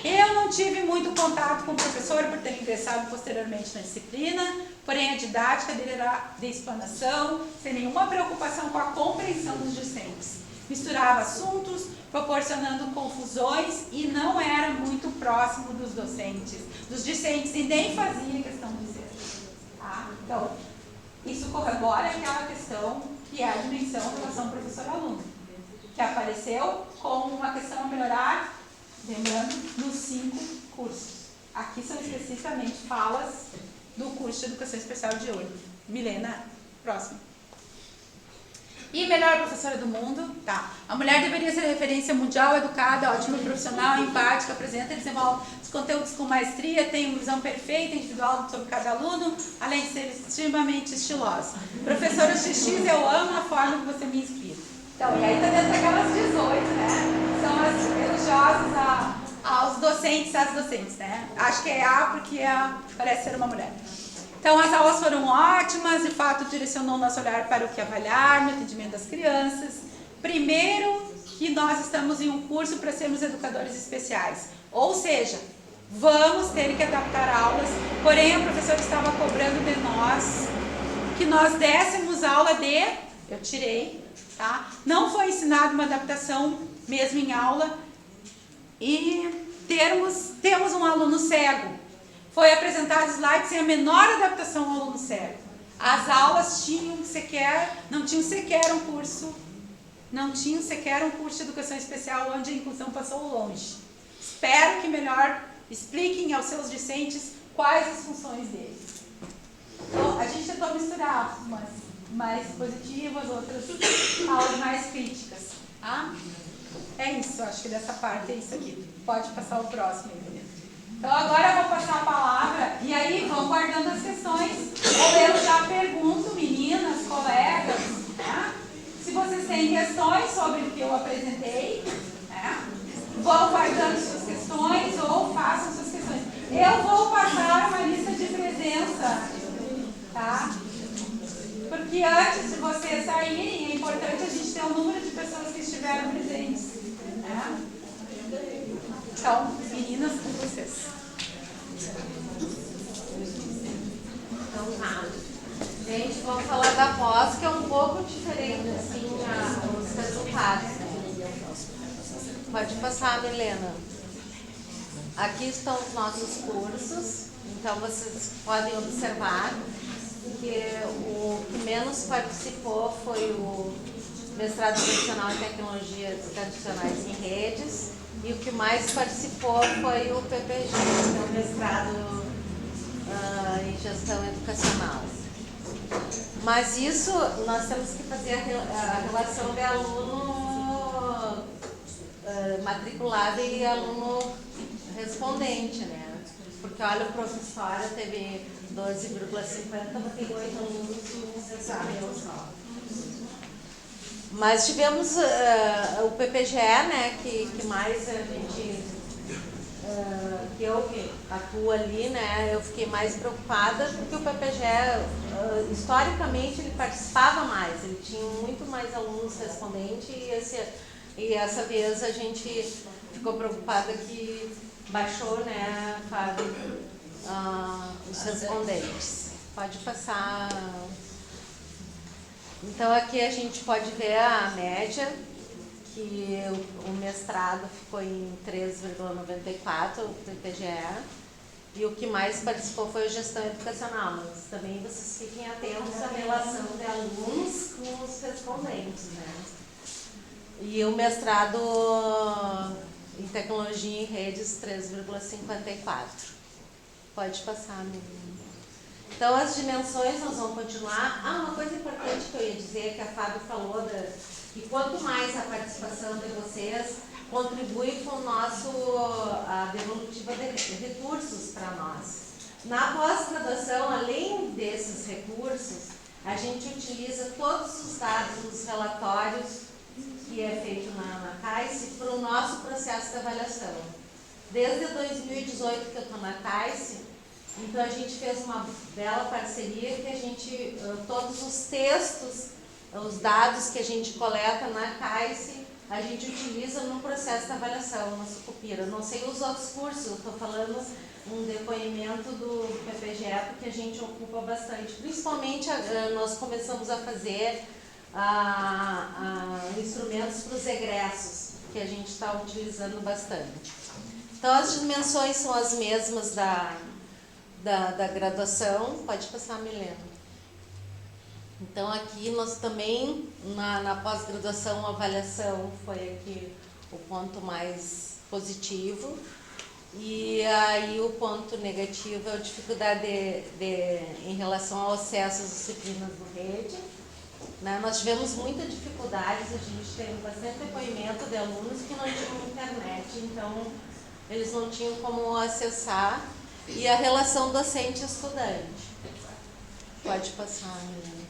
Eu não tive muito contato com o professor por ter ingressado posteriormente na disciplina, porém a didática dele era de explanação, sem nenhuma preocupação com a compreensão dos discentes. Misturava assuntos, proporcionando confusões e não era muito próximo dos discentes, e nem fazia questão de ser. Tá? Então, isso corrobora aquela questão que é a dimensão da relação professor-aluno, que apareceu como uma questão a melhorar, lembrando, nos 5 cursos. Aqui são especificamente falas do curso de Educação Especial de hoje. Milena, próximo. E melhor professora do mundo, tá? A mulher deveria ser referência mundial, educada, ótima profissional, empática, apresenta e desenvolve os conteúdos com maestria, tem uma visão perfeita, individual sobre cada aluno, além de ser extremamente estilosa. Professora XX, eu amo a forma que você me inspira. Então, e aí tá dentro daquelas 18, né? São as elogiosas aos docentes, às docentes, né? Acho que é A porque parece ser uma mulher. Então, as aulas foram ótimas, de fato, direcionou nosso olhar para o que avaliar no atendimento das crianças. Primeiro, que nós estamos em um curso para sermos educadores especiais. Ou seja, vamos ter que adaptar aulas, porém, a professora estava cobrando de nós que nós dessemos aula eu tirei, tá? Não foi ensinada uma adaptação mesmo em aula e temos um aluno cego. Foi apresentado slide sem a menor adaptação ao aluno cego. As aulas não tinham sequer um curso de educação especial onde a inclusão passou longe. Espero que melhor expliquem aos seus discentes quais as funções deles. Então, a gente tentou misturar umas mais positivas, outras aulas mais críticas. Tá? É isso, acho que dessa parte é isso aqui. Pode passar o próximo, Helena. Então agora eu vou passar a palavra e aí vão guardando as questões, ou eu já pergunto, meninas, colegas, né? Se vocês têm questões sobre o que eu apresentei, né? Vão guardando suas questões ou façam suas questões. Eu vou passar uma lista de presença, tá? Porque antes de vocês saírem, é importante a gente ter o número de pessoas que estiveram presentes, né? Então, meninas, com vocês. Então tá. Gente, vamos falar da pós, que é um pouco diferente, assim, os resultados. Pode passar, Milena. Aqui estão os nossos cursos, então vocês podem observar que o que menos participou foi o mestrado profissional em tecnologias tradicionais em redes, e o que mais participou foi o PPG, que é o mestrado em gestão educacional. Mas isso, nós temos que fazer a relação de aluno matriculado e aluno respondente, né? Porque olha, o professor teve 12,50, mas tem 8 alunos e um cessareu só. Mas tivemos o PPGE, né, que mais a gente, que eu que atuo ali, né, eu fiquei mais preocupada porque o PPGE, historicamente, ele participava mais, ele tinha muito mais alunos respondentes e essa vez a gente ficou preocupada que baixou, né, Fábio, os respondentes. Pode passar. Então aqui a gente pode ver a média, que o mestrado ficou em 3,94, o PPGE, e o que mais participou foi a gestão educacional, mas também vocês fiquem atentos à relação de alunos com os respondentes, né? E o mestrado em tecnologia em redes, 3,54. Pode passar, menina. Então, as dimensões nós vamos continuar. Uma coisa importante que eu ia dizer, que a Fábio falou, que quanto mais a participação de vocês contribui com a devolutiva de recursos para nós. Na pós-graduação, além desses recursos, a gente utiliza todos os dados dos relatórios que é feito na CAICE para o nosso processo de avaliação. Desde 2018 que eu estou na CAICE, então a gente fez uma bela parceria que a gente, todos os textos, os dados que a gente coleta na CAICE, a gente utiliza no processo da avaliação, na Sucupira. Não sei os outros cursos, eu estou falando um depoimento do PPGE, porque a gente ocupa bastante. Principalmente, nós começamos a fazer instrumentos para os egressos, que a gente está utilizando bastante. Então, as dimensões são as mesmas da graduação. Pode passar, Milena. Então, aqui nós também, na pós-graduação, a avaliação foi aqui o ponto mais positivo. E aí o ponto negativo é a dificuldade em relação ao acesso às disciplinas do rede. Né? Nós tivemos muitas dificuldades, a gente teve bastante depoimento de alunos que não tinham internet, então eles não tinham como acessar. E a relação docente-estudante. Pode passar, Milena.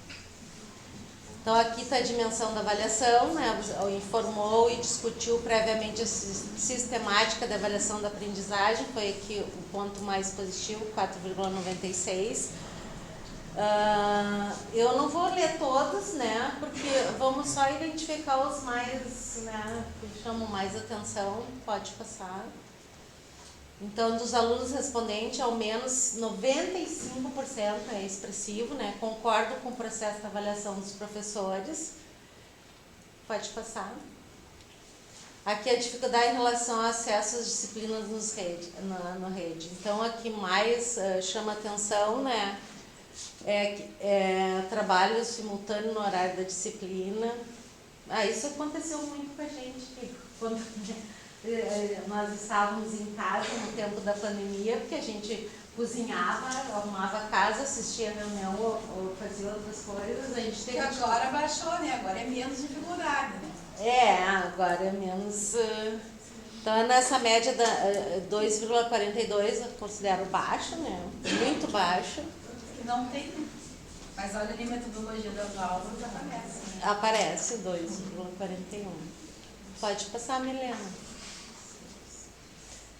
Então, aqui está a dimensão da avaliação, né? Informou e discutiu previamente a sistemática da avaliação da aprendizagem, foi aqui o ponto mais positivo, 4,96. Eu não vou ler todos, né? Porque vamos só identificar os mais, né, que chamam mais atenção. Pode passar. Então, dos alunos respondentes, ao menos 95% é expressivo, né? Concordo com o processo de avaliação dos professores. Pode passar. Aqui a dificuldade em relação ao acesso às disciplinas no rede. Então, aqui mais chama atenção, né? Trabalho simultâneo no horário da disciplina. Isso aconteceu muito com a gente, quando nós estávamos em casa no tempo da pandemia, porque a gente cozinhava, arrumava a casa, assistia a reunião ou fazia outras coisas. A gente teve agora baixou, né? Agora é menos dificuldade, né? Agora é menos. Então, é nessa média da 2,42, eu considero baixo, né? Muito baixo. Não tem, mas olha ali a metodologia das aulas, aparece. Né? Aparece 2,41. Pode passar, Milena.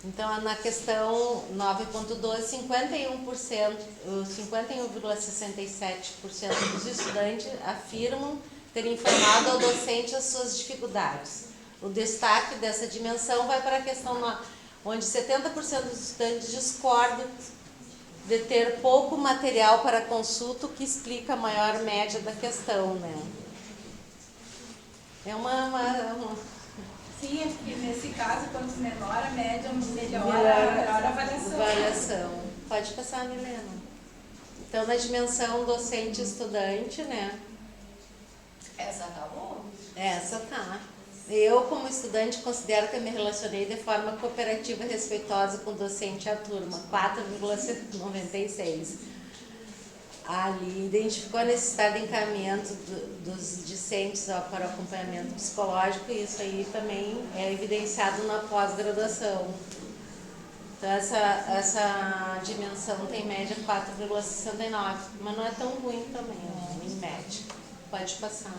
Então, na questão 9.12, 51,67% dos estudantes afirmam ter informado ao docente as suas dificuldades. O destaque dessa dimensão vai para a questão onde 70% dos estudantes discordam de ter pouco material para consulta, o que explica a maior média da questão, né? É Sim, é porque nesse caso, quanto menor a média, melhor a avaliação. Pode passar, Milena. Então, na dimensão docente-estudante, né? Essa tá boa? Essa tá. Eu, como estudante, considero que eu me relacionei de forma cooperativa e respeitosa com o docente e a turma, 4,96. Ali identificou a necessidade de encaminhamento dos discentes para o acompanhamento psicológico, e isso aí também é evidenciado na pós-graduação. Então, essa dimensão tem média 4,69, mas não é tão ruim também, em média. Pode passar.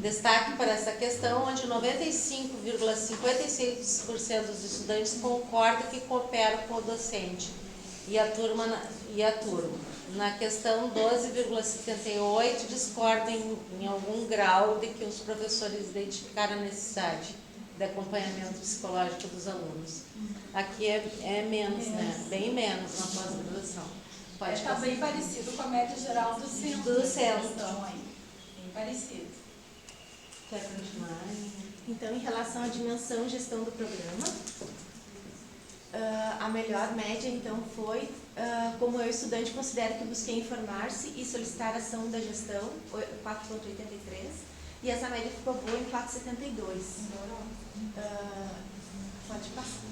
Destaque para essa questão, onde 95,56% dos estudantes concordam que cooperam com o docente e a turma. Na questão 12,78% discordam em algum grau de que os professores identificaram a necessidade de acompanhamento psicológico dos alunos. Aqui é menos, né? Bem menos na pós-graduação. Está bem parecido com a média geral do centro. Do centro. Bem parecido. Quer continuar? Então, em relação à dimensão e gestão do programa, a melhor média, então, foi, como eu, estudante, considero que busquei informar-se e solicitar ação da gestão, 4,83, e essa média ficou boa em 4,72. Pode passar.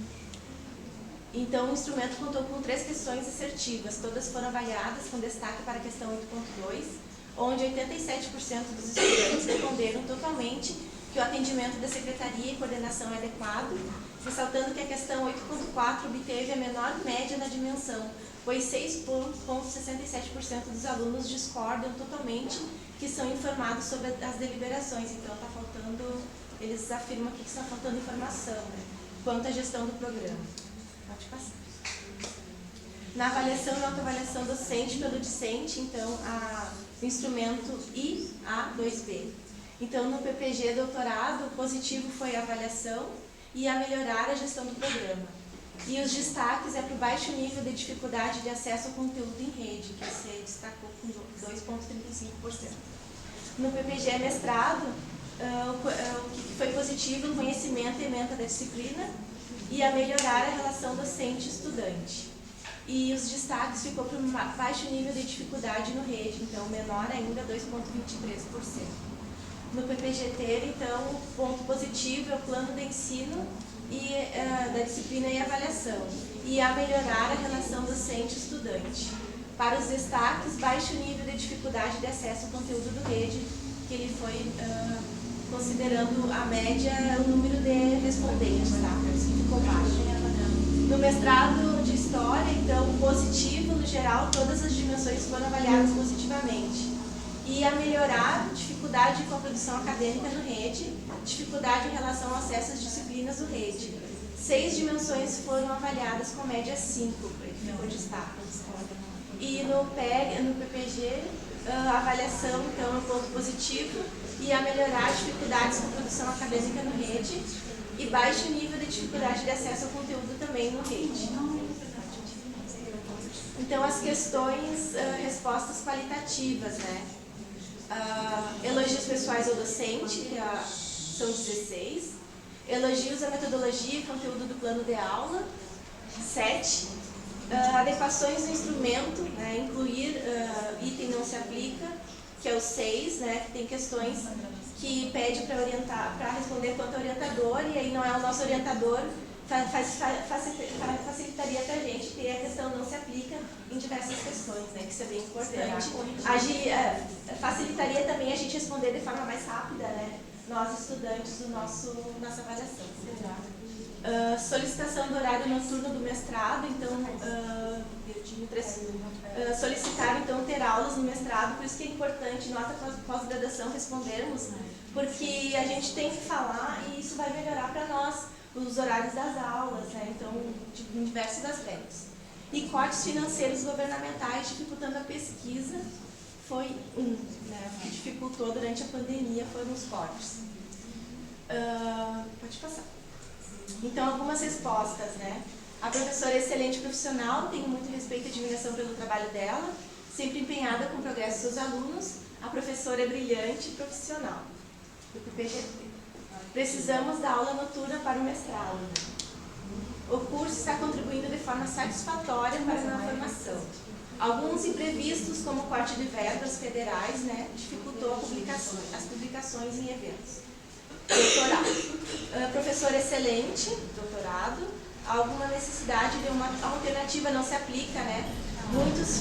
Então, o instrumento contou com 3 questões assertivas, todas foram avaliadas com destaque para a questão 8.2, onde 87% dos estudantes responderam totalmente que o atendimento da secretaria e coordenação é adequado, ressaltando que a questão 8.4 obteve a menor média na dimensão, pois 6,67% dos alunos discordam totalmente que são informados sobre as deliberações. Então, está faltando, eles afirmam que está faltando informação, né, quanto à gestão do programa. Pode passar. Na avaliação e autoavaliação docente pelo discente, então, o instrumento IA2B. Então, no PPG doutorado, o positivo foi a avaliação e a melhorar a gestão do programa. E os destaques é para o baixo nível de dificuldade de acesso ao conteúdo em rede, que se destacou com 2,35%. No PPG mestrado, o que foi positivo, o conhecimento e ementa da disciplina e a melhorar a relação docente-estudante. E os destaques ficou para um baixo nível de dificuldade no rede, então menor ainda, 2,23%. No PPGT, então, o ponto positivo é o plano de ensino e da disciplina e avaliação, e a melhorar a relação docente-estudante. Para os destaques, baixo nível de dificuldade de acesso ao conteúdo do rede, que ele foi considerando a média, o número de respondentes, tá? Ficou baixo. No mestrado de História, então, positivo, no geral, todas as dimensões foram avaliadas positivamente. E a melhorar dificuldade com a produção acadêmica no rede, dificuldade em relação ao acesso às disciplinas do rede. 6 dimensões foram avaliadas com média 5, que ficou destaque. E no PPG, a avaliação, então, é um ponto positivo e a melhorar dificuldades com a produção acadêmica no rede e baixo nível de dificuldade de acesso ao conteúdo também no rede. Então, as questões, respostas qualitativas, né? Elogios pessoais ao docente, que são 16. Elogios à metodologia e conteúdo do plano de aula, 7. Adequações do instrumento, né? Incluir item não se aplica, que é o 6, né? Que tem questões que pede para orientar, para responder quanto orientador, e aí não é o nosso orientador, facilitaria para a gente ter a questão não se aplica em diversas questões, né, que isso é bem importante. Facilitaria também a gente responder de forma mais rápida, né, nós estudantes do nossa avaliação. Solicitação do horário noturno do mestrado, então solicitaram então ter aulas no mestrado, por isso que é importante nós pós-graduação respondermos, porque a gente tem que falar e isso vai melhorar para nós os horários das aulas, né? Então, em diversos aspectos. E cortes financeiros governamentais dificultando a pesquisa foi né? O que dificultou durante a pandemia foram os cortes. Pode passar. Então, algumas respostas, né? A professora é excelente profissional, tenho muito respeito e admiração pelo trabalho dela, sempre empenhada com o progresso dos alunos. A professora é brilhante e profissional. Do PPGT. Precisamos da aula noturna para o mestrado. O curso está contribuindo de forma satisfatória para a formação. Alguns imprevistos, como o corte de verbas federais, né, dificultou as publicações em eventos. Doutorado. Professor excelente, doutorado. Alguma necessidade de uma alternativa não se aplica, né? Muitos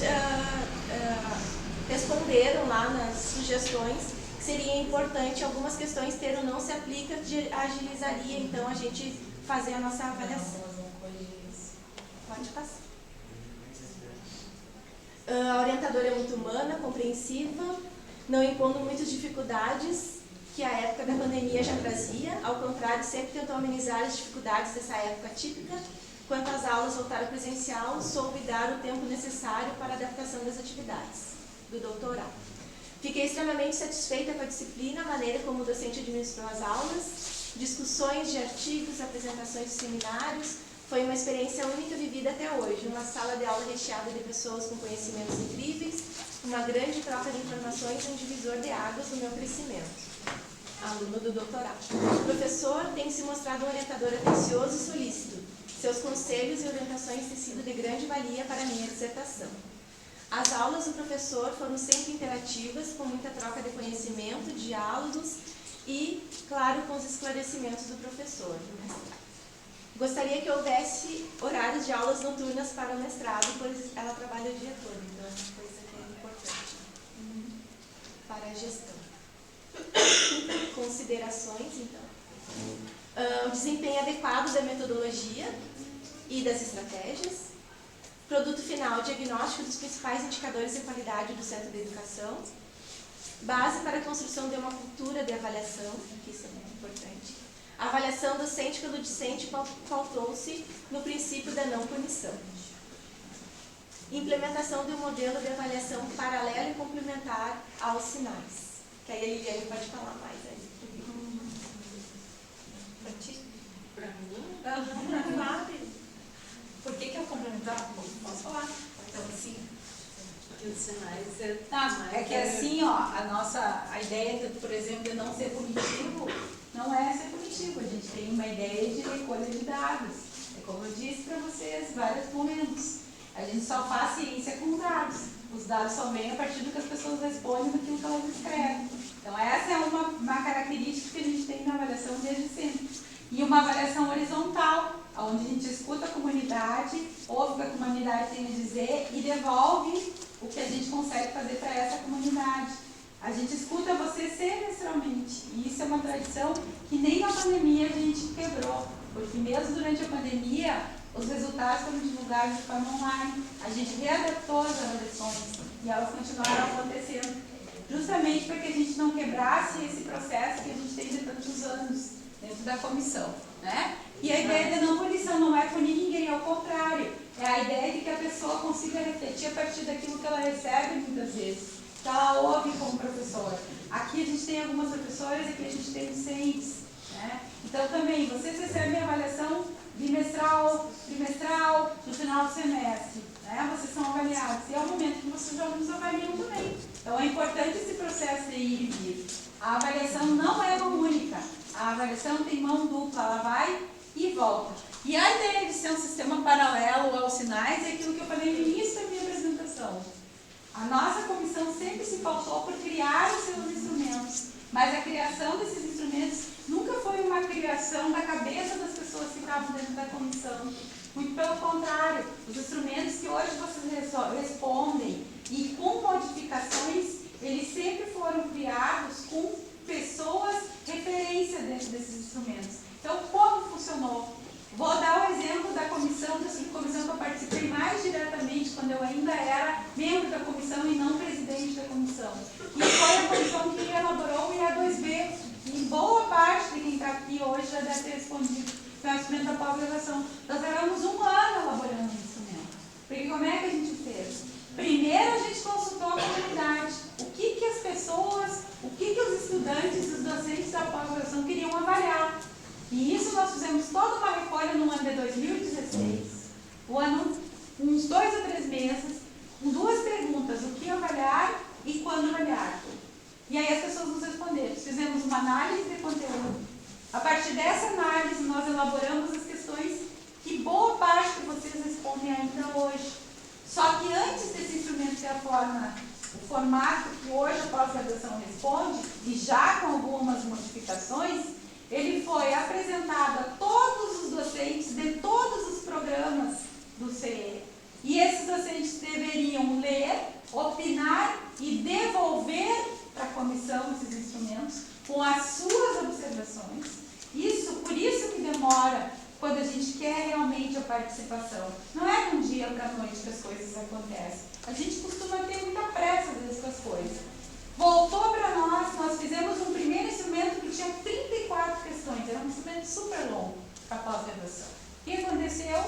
responderam lá nas sugestões. Seria importante algumas questões ter o não se aplica, agilizaria então a gente fazer a nossa avaliação. Pode passar. A orientadora é muito humana, compreensiva, não impondo muitas dificuldades que a época da pandemia já trazia, ao contrário, sempre tentou amenizar as dificuldades dessa época típica. Quanto às aulas voltaram presencial, soube dar o tempo necessário para a adaptação das atividades do doutorado. Fiquei extremamente satisfeita com a disciplina, a maneira como o docente administrou as aulas, discussões de artigos, apresentações de seminários. Foi uma experiência única vivida até hoje, uma sala de aula recheada de pessoas com conhecimentos incríveis, uma grande troca de informações e um divisor de águas do meu crescimento. Aluno do doutorado. O professor tem se mostrado um orientador atencioso e solícito. Seus conselhos e orientações têm sido de grande valia para a minha dissertação. As aulas do professor foram sempre interativas, com muita troca de conhecimento, diálogos e, claro, com os esclarecimentos do professor. Gostaria que houvesse horários de aulas noturnas para o mestrado, pois ela trabalha o dia todo, então é uma coisa que é importante para a gestão. Considerações, então. O desempenho adequado da metodologia e das estratégias. Produto final, diagnóstico dos principais indicadores de qualidade do Centro de Educação. Base para a construção de uma cultura de avaliação, que isso é muito importante. A avaliação docente pelo discente pautou-se no princípio da não punição. Implementação de um modelo de avaliação paralelo e complementar aos sinais. Que aí a Liliane pode falar mais aí. Pra ti? Pra mim? Claro. Por que eu complementar? Posso falar? Então, assim, que os sinais é... É que assim, ó, a ideia, por exemplo, de não ser punitivo, não é ser punitivo. A gente tem uma ideia de recolha de dados. É como eu disse para vocês, vários momentos. A gente só faz ciência com dados. Os dados só vêm a partir do que as pessoas respondem daquilo que elas escrevem. Então essa é uma característica que a gente tem na avaliação desde sempre. E uma avaliação horizontal, onde a gente escuta a comunidade, ouve o que a comunidade tem a dizer e devolve o que a gente consegue fazer para essa comunidade. A gente escuta você semestralmente, e isso é uma tradição que nem na pandemia a gente quebrou, porque mesmo durante a pandemia, os resultados foram divulgados de forma online. A gente readaptou as avaliações e elas continuaram acontecendo, justamente para que a gente não quebrasse esse processo que a gente tem de tantos anos dentro da comissão, né? E a ideia de não punição não é punir ninguém, ao contrário, é a ideia de que a pessoa consiga refletir a partir daquilo que ela recebe muitas vezes, que ela ouve como professora. Aqui a gente tem algumas professoras, aqui a gente tem docentes, né? Então também, vocês recebem a avaliação bimestral, trimestral, no final do semestre, né? Vocês são avaliados, e é o momento que vocês já nos avaliam também. Então é importante esse processo de ir e vir. A avaliação não é mão única, a avaliação tem mão dupla, ela vai e volta. E a ideia de ser um sistema paralelo aos sinais é aquilo que eu falei no início da minha apresentação. A nossa comissão sempre se pautou por criar os seus instrumentos, mas a criação desses instrumentos nunca foi uma criação da cabeça das pessoas que estavam dentro da comissão. Muito pelo contrário, os instrumentos que hoje vocês respondem e com modificações, eles sempre foram criados com pessoas referência dentro desses instrumentos. Então, como funcionou? Vou dar o exemplo da comissão, da subcomissão que eu participei mais diretamente quando eu ainda era membro da comissão e não presidente da comissão. E foi a comissão que elaborou o IA2B. E boa parte de quem está aqui hoje já deve ter respondido o instrumento da pós-graduação. Nós levamos 1 ano elaborando o instrumento. Porque como é que a gente fez? Primeiro a gente consultou a comunidade. O que as pessoas, o que os estudantes e os docentes da pós-graduação queriam avaliar. E isso nós fizemos toda uma recolha no ano de 2016, o ano, uns 2 ou 3 meses, com 2 perguntas, o que avaliar e quando avaliar. E aí as pessoas nos responderam. Fizemos uma análise de conteúdo. A partir dessa análise, nós elaboramos as questões que boa parte que vocês respondem ainda hoje. Só que antes desse instrumento ter o formato que hoje a pós-graduação responde, e já com algumas modificações, ele foi apresentado a todos os docentes de todos os programas do CE. E esses docentes deveriam ler, opinar e devolver para a comissão esses instrumentos com as suas observações. Por isso que demora quando a gente quer realmente a participação. Não é de um dia para a noite que as coisas acontecem. A gente costuma ter muita pressa às vezes com as coisas. Voltou para nós fizemos um primeiro instrumento que tinha 34 questões, era um instrumento super longo para a pós-graduação. O que aconteceu?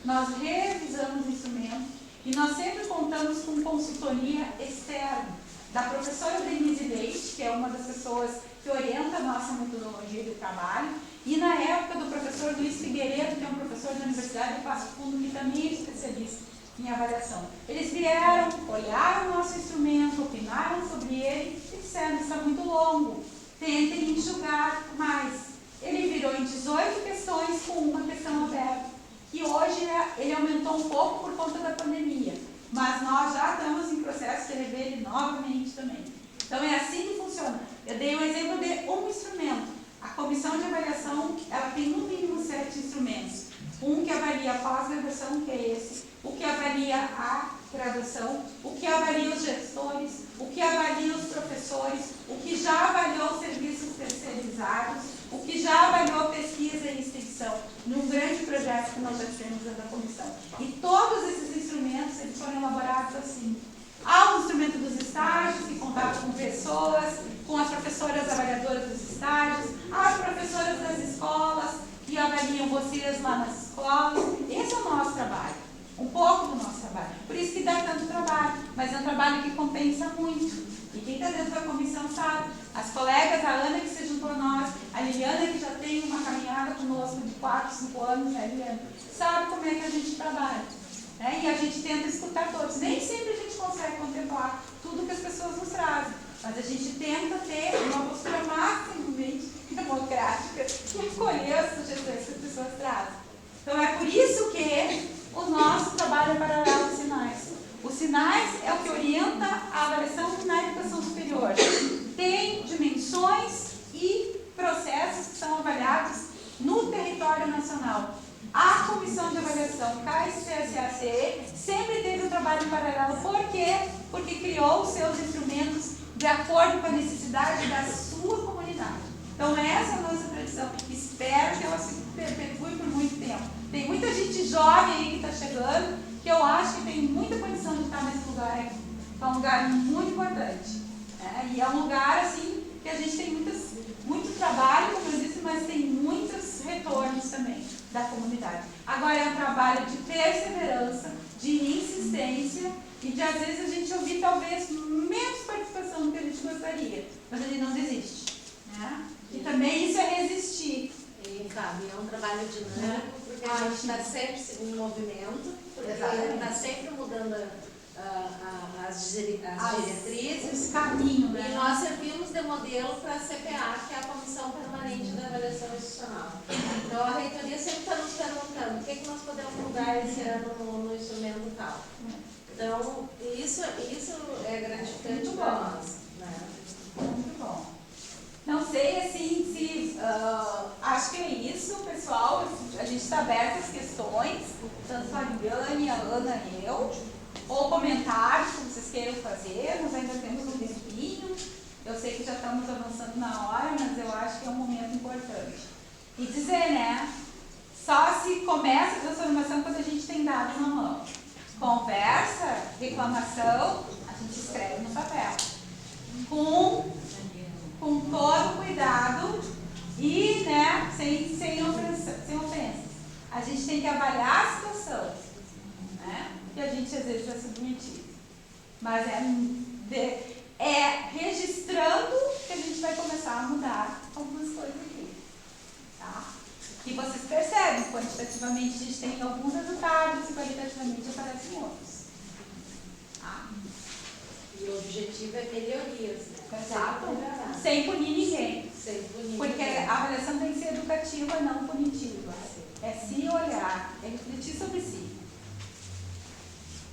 Nós revisamos o instrumento e nós sempre contamos com consultoria externa da professora Denise Leite, que é uma das pessoas que orienta a nossa metodologia de trabalho, e na época do professor Luiz Figueiredo, que é um professor da Universidade de Passo Fundo, que também é especialista em avaliação. Eles vieram, olharam o nosso instrumento, opinaram sobre ele e disseram, está muito longo, tentem enxugar mais. Ele virou em 18 questões com uma questão aberta, que hoje ele aumentou um pouco por conta da pandemia, mas nós já estamos em processo de rever ele novamente também. Então é assim que funciona. Eu dei um exemplo de um instrumento. A comissão de avaliação, ela tem no mínimo 7 instrumentos. Um que avalia a pós-graduação, que é esse, o que avalia a graduação, o que avalia os gestores, o que avalia os professores, o que já avaliou serviços terceirizados, o que já avaliou pesquisa e extensão, num grande projeto que nós já tivemos dentro da comissão. E todos esses instrumentos, eles foram elaborados assim. Há o instrumento dos estágios, que contava com pessoas, com as professoras avaliadoras dos estágios, há as professoras das escolas, que avaliam vocês lá nas escolas. Esse é o nosso trabalho, um pouco do nosso trabalho. Por isso que dá tanto trabalho, mas é um trabalho trabalho que compensa muito. E quem está dentro da comissão sabe, as colegas, a Ana que se juntou a nós, a Liliana que já tem uma caminhada conosco de 4, 5 anos, né, Liliana? Sabe como é que a gente trabalha. Né? E a gente tenta escutar todos. Nem sempre a gente consegue contemplar tudo que as pessoas nos trazem, mas a gente tenta ter uma postura maximamente democrática e acolher as sugestões que as pessoas trazem. Então é por isso que o nosso trabalho é paralelo aos sinais. Os sinais é o que orienta a avaliação na educação superior. Tem dimensões e processos que são avaliados no território nacional. A Comissão de Avaliação CAIS-CSACE sempre teve um trabalho em paralelo. Por quê? Porque criou os seus instrumentos de acordo com a necessidade da sua comunidade. Então essa é a nossa tradição. Espero que ela se perpetue por muito tempo. Tem muita gente jovem aí que está chegando, que eu acho que tem muita condição de estar nesse lugar aqui. É um lugar muito importante. E é um lugar, assim, que a gente tem muito trabalho, como eu disse, mas tem muitos retornos também da comunidade. Agora é um trabalho de perseverança, de insistência e de, às vezes, a gente ouvir, talvez, menos participação do que a gente gostaria. Mas a gente não desiste. Né? E também isso é resistir. E, Fábio, é um trabalho dinâmico, porque a gente está sempre em movimento, porque está sempre mudando as diretrizes, Esse caminho, né? E nós servimos de modelo para a CPA, que é a Comissão Permanente da Avaliação Institucional. Então, a reitoria sempre está nos perguntando o que nós podemos mudar esse ano no instrumento tal. Então, isso é gratificante para nós. Né? Muito bom. Não sei, assim, se... acho que é isso, pessoal. A gente está aberto às questões, tanto a Liliane, a Ana e eu, ou comentários que vocês queiram fazer. Nós ainda temos um tempinho. Eu sei que já estamos avançando na hora, mas eu acho que é um momento importante. E dizer, né? Só se começa a transformação quando a gente tem dados na mão. Conversa, reclamação, a gente escreve no papel. Com todo cuidado e, né, sem ofensas. A gente tem que avaliar a situação, né, que a gente às vezes é submetido. Mas é registrando que a gente vai começar a mudar algumas coisas aqui. Tá? E vocês percebem, quantitativamente a gente tem alguns resultados e qualitativamente aparecem outros. Tá? E o objetivo é melhorias, né? Exato. Sem punir ninguém. Sem punir Porque ninguém. a avaliação tem que ser educativa, não punitiva. É se olhar, é refletir sobre si.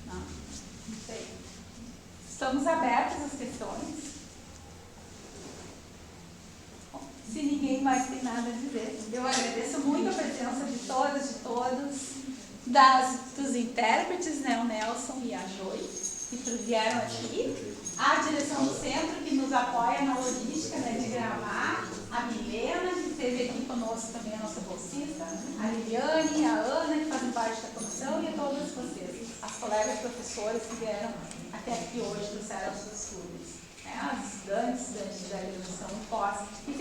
Não sei. Estamos abertos às questões. Bom, se ninguém mais tem nada a dizer, eu agradeço muito a presença de todas e todos, dos intérpretes, né, o Nelson e a Joy, que vieram aqui. A direção do centro, que nos apoia na logística, né, de gravar, a Milena, que esteve aqui conosco também, a nossa bolsista, a Liliane, a Ana, que fazem parte da comissão, e a todos vocês, as colegas professores que vieram até aqui hoje, trouxeram os seus estudos, né, as estudantes da graduação pós, e